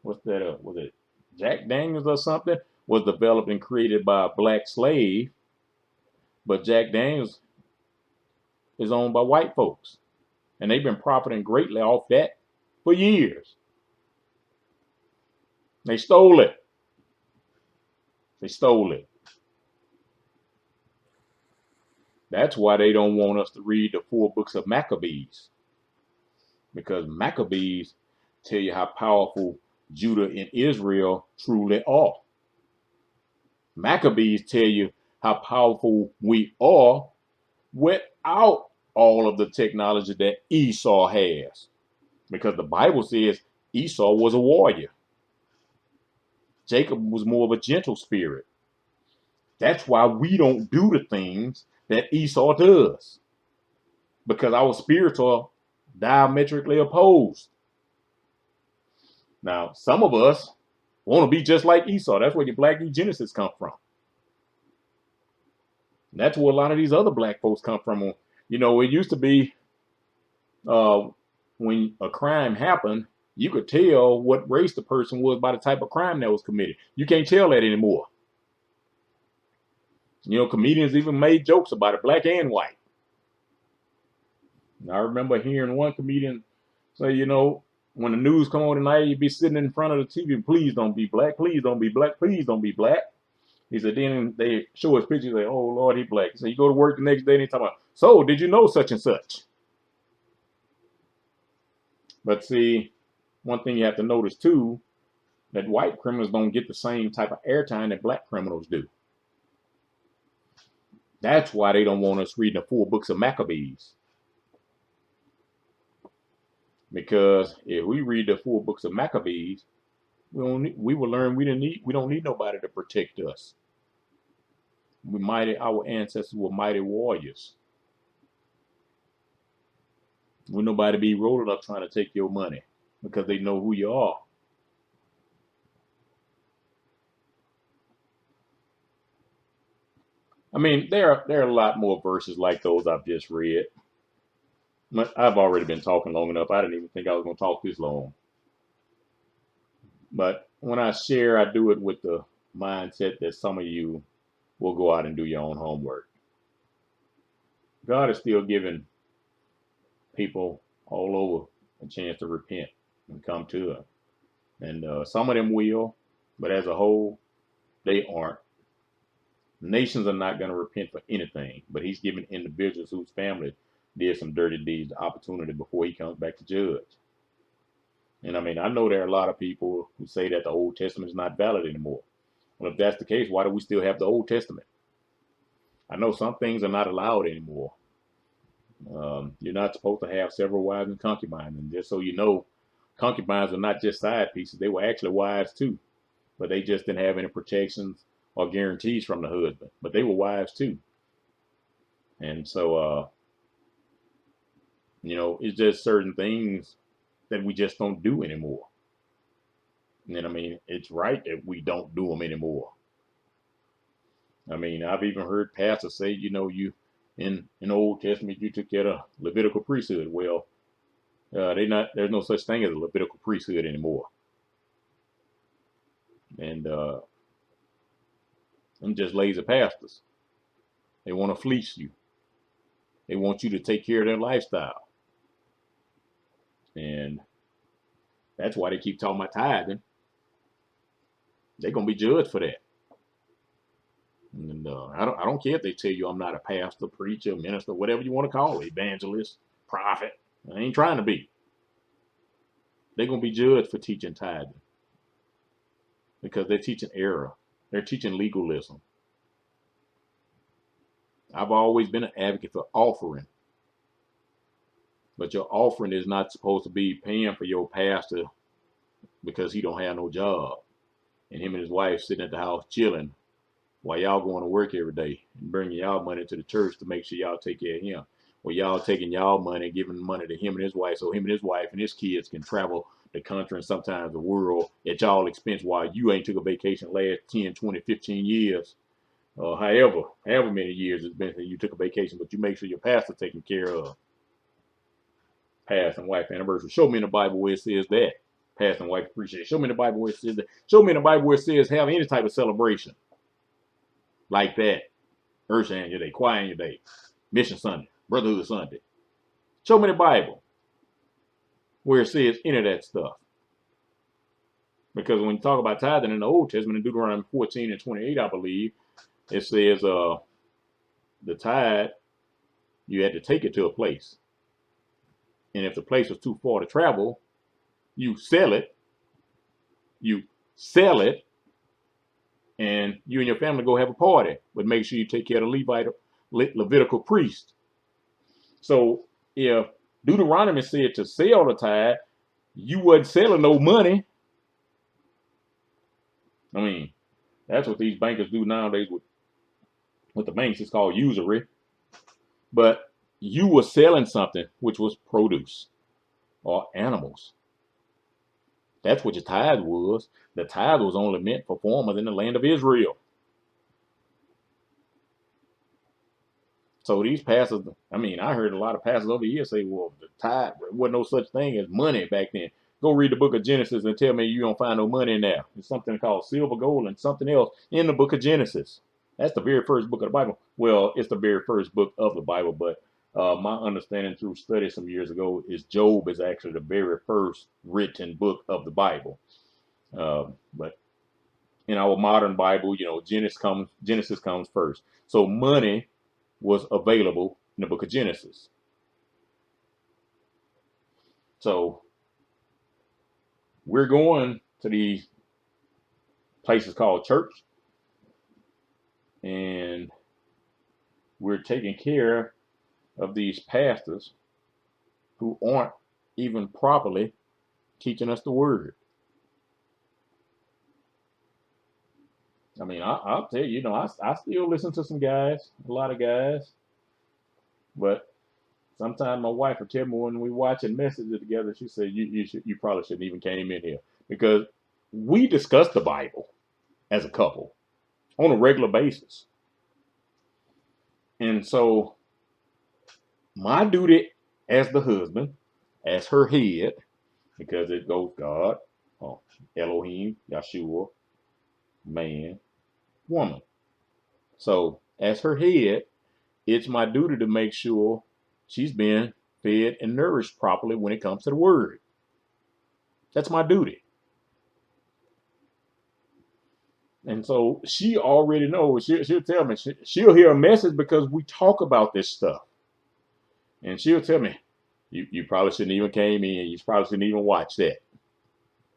Speaker 1: was it Jack Daniels or something, was developed and created by a black slave, but Jack Daniels is owned by white folks. And they've been profiting greatly off that for years. They stole it. They stole it. That's why they don't want us to read the 4 books of Maccabees. Because Maccabees tell you how powerful Judah and Israel truly are. Maccabees tell you how powerful we are without all of the technology that Esau has. Because the Bible says Esau was a warrior. Jacob was more of a gentle spirit. That's why we don't do the things that Esau does. Because our spirits are diametrically opposed. Now, some of us want to be just like Esau. That's where your black eugenicists come from. And that's where a lot of these other black folks come from. You know, it used to be when a crime happened, You could tell what race the person was by the type of crime that was committed. You can't tell that anymore. You know, comedians even made jokes about it, black and white. And I remember hearing one comedian say, you know, when the news come on tonight, you'd be sitting in front of the TV, please don't be black, please don't be black, please don't be black. He said, then they show his pictures, like, oh Lord, he black. So you go to work the next day and they talk about, so did you know such and such? But see, one thing you have to notice too, that white criminals don't get the same type of airtime that black criminals do. That's why they don't want us reading the 4 books of Maccabees. Because if we read the 4 books of Maccabees, we will learn we don't need nobody to protect us. Our ancestors were mighty warriors. Will nobody be rolling up trying to take your money because they know who you are. I mean, there are a lot more verses like those I've just read. I've already been talking long enough. I didn't even think I was going to talk this long. But when I share, I do it with the mindset that some of you will go out and do your own homework. God is still giving people all over a chance to repent and come to Him. And some of them will, but as a whole, they aren't. Nations are not going to repent for anything, but He's giving individuals whose family did some dirty deeds the opportunity before He comes back to judge. And I mean, I know there are a lot of people who say that the Old Testament is not valid anymore. Well, if that's the case, why do we still have the Old Testament? I know some things are not allowed anymore. You're not supposed to have several wives and concubines. And just so you know, concubines are not just side pieces. They were actually wives too, but they just didn't have any protections or guarantees from the husband, but they were wives too. And so, you know, it's just certain things that we just don't do anymore. And I mean, it's right that we don't do them anymore. I mean, I've even heard pastors say, you know, you in the Old Testament, you took care of Levitical priesthood. Well, there's no such thing as a Levitical priesthood anymore. And I'm just lazy pastors. They want to fleece you. They want you to take care of their lifestyle. And that's why they keep talking about tithing. They're going to be judged for that. And I don't care if they tell you I'm not a pastor, preacher, minister, whatever you want to call it, evangelist, prophet. I ain't trying to be. They're going to be judged for teaching tithing because they're teaching error. They're teaching legalism. I've always been an advocate for offering. But your offering is not supposed to be paying for your pastor because he don't have no job. And him and his wife sitting at the house chilling while y'all going to work every day and bringing y'all money to the church to make sure y'all take care of him. Well, y'all taking y'all money and giving money to him and his wife so him and his wife and his kids can travel the country and sometimes the world at y'all expense while you ain't took a vacation last 10, 20, 15 years. However many years it's been since you took a vacation, but you make sure your pastor taken care of. Past and wife anniversary. Show me in the Bible where it says that. Past and wife appreciation. Show me in the Bible where it says that. Show me in the Bible where it says have any type of celebration like that. Earth Annual Day, Choir Annual Day, Mission Sunday, Brotherhood Sunday. Show me the Bible where it says any of that stuff. Because when you talk about tithing in the Old Testament, in Deuteronomy 14 and 28, I believe, it says the tithe, you had to take it to a place. And if the place was too far to travel, you sell it, and you and your family go have a party. But make sure you take care of the Levitical priest. So if Deuteronomy said to sell the tithe, you wasn't selling no money. I mean, that's what these bankers do nowadays with the banks. It's called usury. But you were selling something which was produce or animals. That's what your tithe was. The tithe was only meant for farmers in the land of Israel. So these pastors, I mean, I heard a lot of pastors over here say, well, the tithe, there wasn't no such thing as money back then. Go read the book of Genesis and tell me you don't find no money in there. There's something called silver, gold, and something else in the book of Genesis. That's the very first book of the Bible. Well, it's the very first book of the Bible, but my understanding through study some years ago is Job is actually the very first written book of the Bible. But in our modern Bible, Genesis comes first. So money was available in the book of Genesis. So we're going to these places called church, and we're taking care of these pastors who aren't even properly teaching us the word. I mean, I'll tell you, I still listen to some guys, a lot of guys, but sometimes my wife will tell me when we watching messages together, she said, you probably shouldn't even came in here, because we discuss the Bible as a couple on a regular basis. And so my duty as the husband, as her head, because it goes God, Elohim, Yahshua, man, woman. So as her head, it's my duty to make sure she's being fed and nourished properly when it comes to the word. That's my duty. And so she already knows. She'll tell me. She'll hear a message because we talk about this stuff. And she'll tell me, you probably shouldn't even came in. You probably shouldn't even watch that.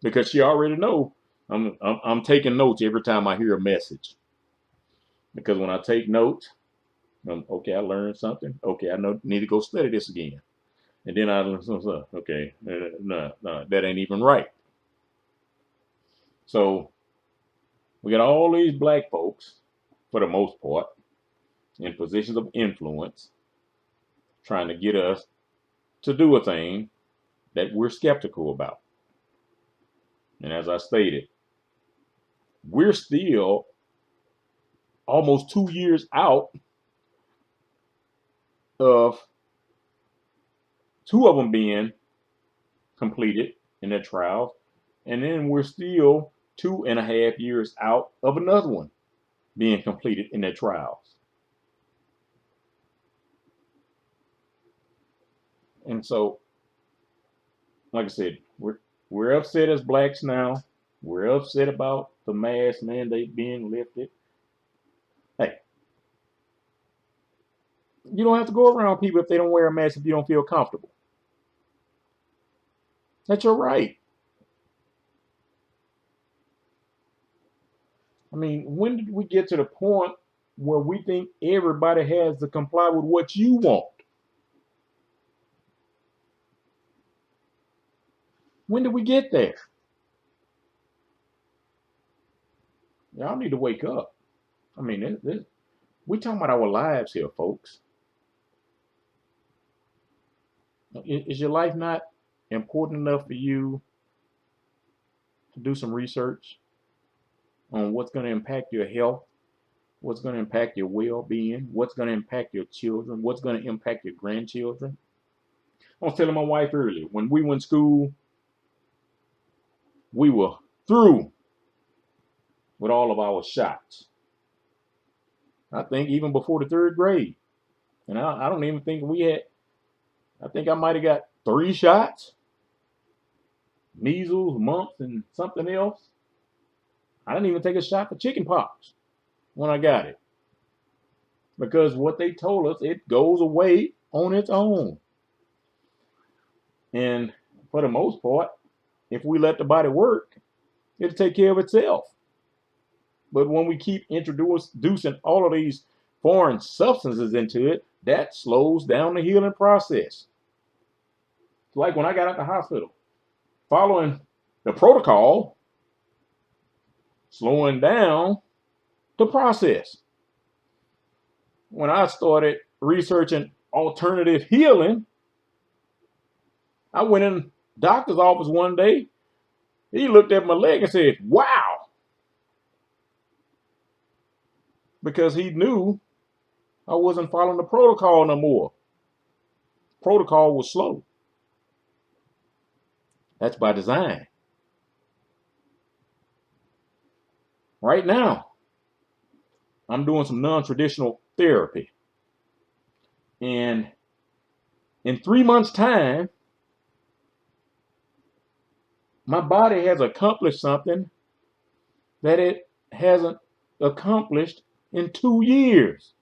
Speaker 1: Because she already know I'm taking notes every time I hear a message. Because when I take notes, okay, I learned something. Okay, need to go study this again. And then I learn something. Okay, no, that ain't even right. So we got all these black folks, for the most part, in positions of influence, trying to get us to do a thing that we're skeptical about. And as I stated, we're still almost 2 years out of 2 of them being completed in their trials. And then we're still 2.5 years out of another one being completed in their trials. And so, like I said, we're upset as blacks now. We're upset about the mask mandate being lifted. Hey, you don't have to go around people if they don't wear a mask if you don't feel comfortable. That's your right. I mean, when did we get to the point where we think everybody has to comply with what you want? When did we get there? Y'all need to wake up. I mean, we're talking about our lives here, folks. Is your life not important enough for you to do some research on what's going to impact your health, what's going to impact your well-being, what's going to impact your children, what's going to impact your grandchildren? I was telling my wife earlier, when we went to school, we were through with all of our shots. I think even before the 3rd grade. And I don't even think I think I might have got 3 shots. Measles, mumps, and something else. I didn't even take a shot for chicken pox when I got it. Because what they told us, it goes away on its own. And for the most part, if we let the body work, it'll take care of itself. But when we keep introducing all of these foreign substances into it, that slows down the healing process. Like when I got out the hospital, following the protocol, slowing down the process. When I started researching alternative healing, I went in doctor's office one day. He looked at my leg and said, "Wow." Because he knew I wasn't following the protocol no more. Protocol was slow. That's by design. Right now, I'm doing some non-traditional therapy. And in 3 months' time, my body has accomplished something that it hasn't accomplished in 2 years.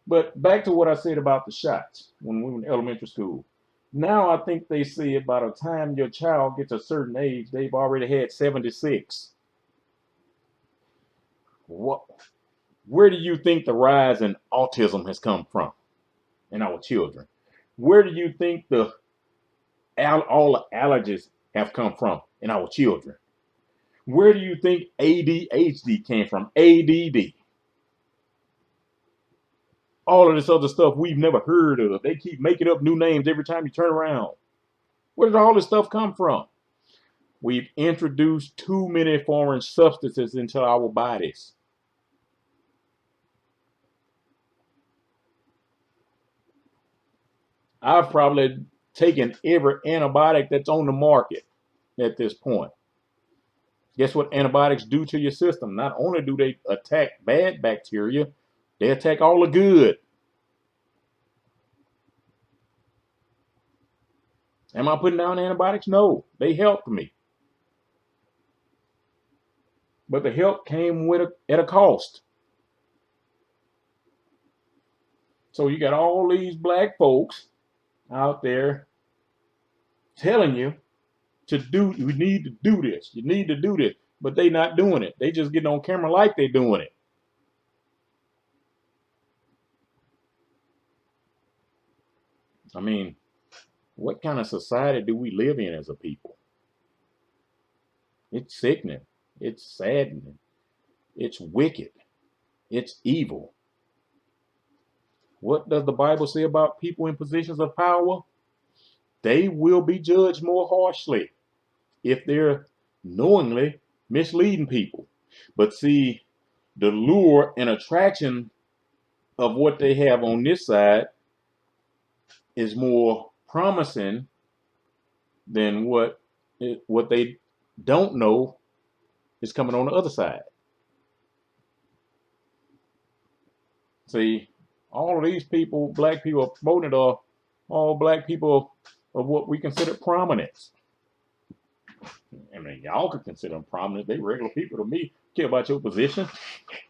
Speaker 1: But back to what I said about the shots when we were in elementary school. Now I think they say by the time your child gets a certain age, they've already had 76. What? Where do you think the rise in autism has come from in our children? Where do you think all the allergies have come from in our children? Where do you think ADHD came from? ADD. All of this other stuff we've never heard of. They keep making up new names every time you turn around. Where did all this stuff come from? We've introduced too many foreign substances into our bodies. I've probably taken every antibiotic that's on the market at this point. Guess what antibiotics do to your system? Not only do they attack bad bacteria, they attack all the good. Am I putting down antibiotics? No, they helped me. But the help came at a cost. So you got all these black folks out there telling you you need to do this, you need to do this, but they not doing it. They just getting on camera like they doing it. I mean, what kind of society do we live in as a people? It's sickening. It's saddening. It's wicked. It's evil. What does the Bible say about people in positions of power? They will be judged more harshly if they're knowingly misleading people. But see, the lure and attraction of what they have on this side is more promising than what they don't know is coming on the other side. See, all of these people, black people, are promoting it, are all black people of what we consider prominence. I mean, y'all could consider them prominent. They regular people to me. Care about your position.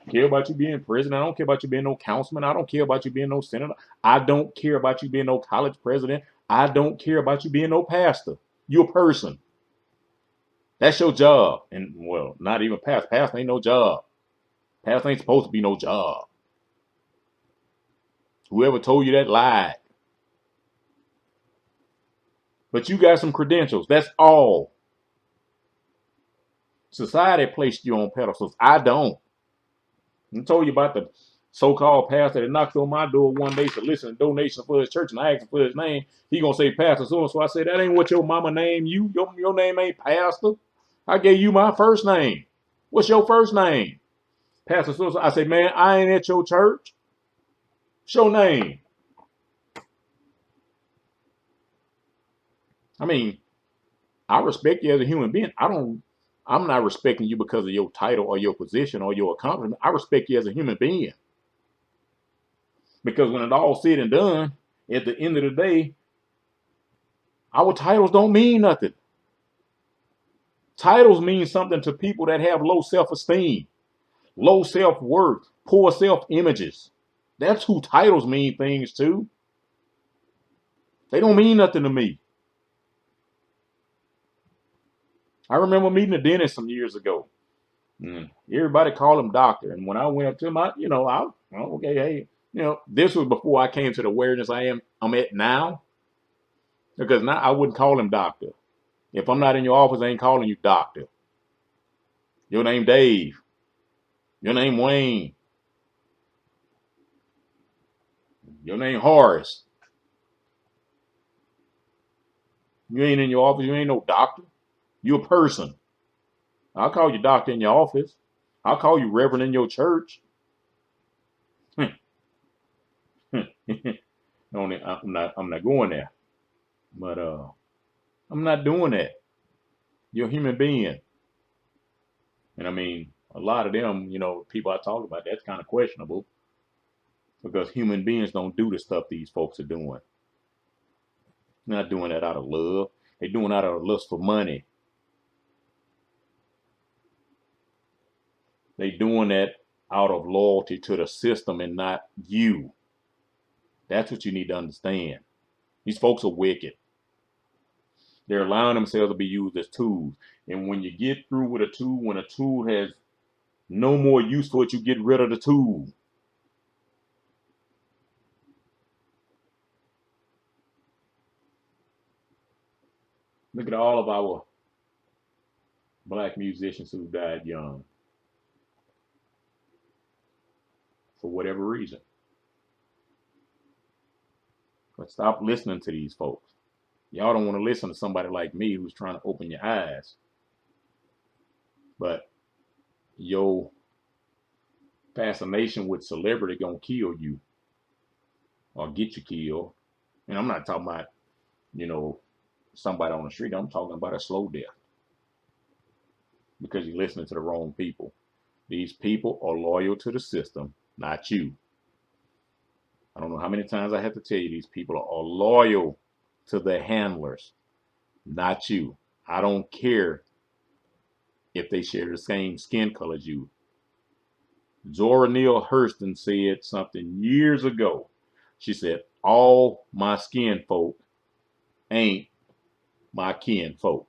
Speaker 1: Care about you being president. I don't care about you being no councilman. I don't care about you being no senator. I don't care about you being no college president. I don't care about you being no pastor. You're a person. That's your job. And well, not even pastor. Pastor ain't no job. Pastor ain't supposed to be no job. Whoever told you that lied. But you got some credentials. That's all. Society placed you on pedestals. I don't. I told you about the so-called pastor that knocked on my door one day soliciting donation for his church, and I asked him for his name. He gonna say Pastor so. So I said, that ain't what your mama named you. Your name ain't Pastor. I gave you my first name. What's your first name? Pastor so. I said, man, I ain't at your church. What's your name? I mean, I respect you as a human being. I'm not respecting you because of your title or your position or your accomplishment. I respect you as a human being. Because when it's all said and done, at the end of the day, our titles don't mean nothing. Titles mean something to people that have low self-esteem, low self-worth, poor self-images. That's who titles mean things to. They don't mean nothing to me. I remember meeting a dentist some years ago. Everybody called him doctor. And when I went up to him, okay, hey, this was before I came to the awareness I'm at now. Because now I wouldn't call him doctor. If I'm not in your office, I ain't calling you doctor. Your name Dave. Your name Wayne. Your name Horace. You ain't in your office, you ain't no doctor. You're a person. I'll call you doctor in your office. I'll call you reverend in your church. I'm not going there. But I'm not doing that. You're a human being. And I mean, a lot of them, people I talk about, that's kind of questionable because human beings don't do the stuff these folks are doing. They're not doing that out of love. They're doing it out of lust for money. They're doing that out of loyalty to the system and not you. That's what you need to understand. These folks are wicked. They're allowing themselves to be used as tools. And when you get through with a tool, when a tool has no more use for it, you get rid of the tool. Look at all of our black musicians who died young for whatever reason. But stop listening to these folks. Y'all don't want to listen to somebody like me who's trying to open your eyes. But your fascination with celebrity gonna kill you or get you killed. And I'm not talking about, you know, somebody on the street. I'm talking about a slow death because you're listening to the wrong people. These people are loyal to the system, not you. I don't know how many times I have to tell you these people are loyal to their handlers, not you. I don't care if they share the same skin color as you. Zora Neale Hurston said something years ago. She said, all my skin folk ain't my kin folk.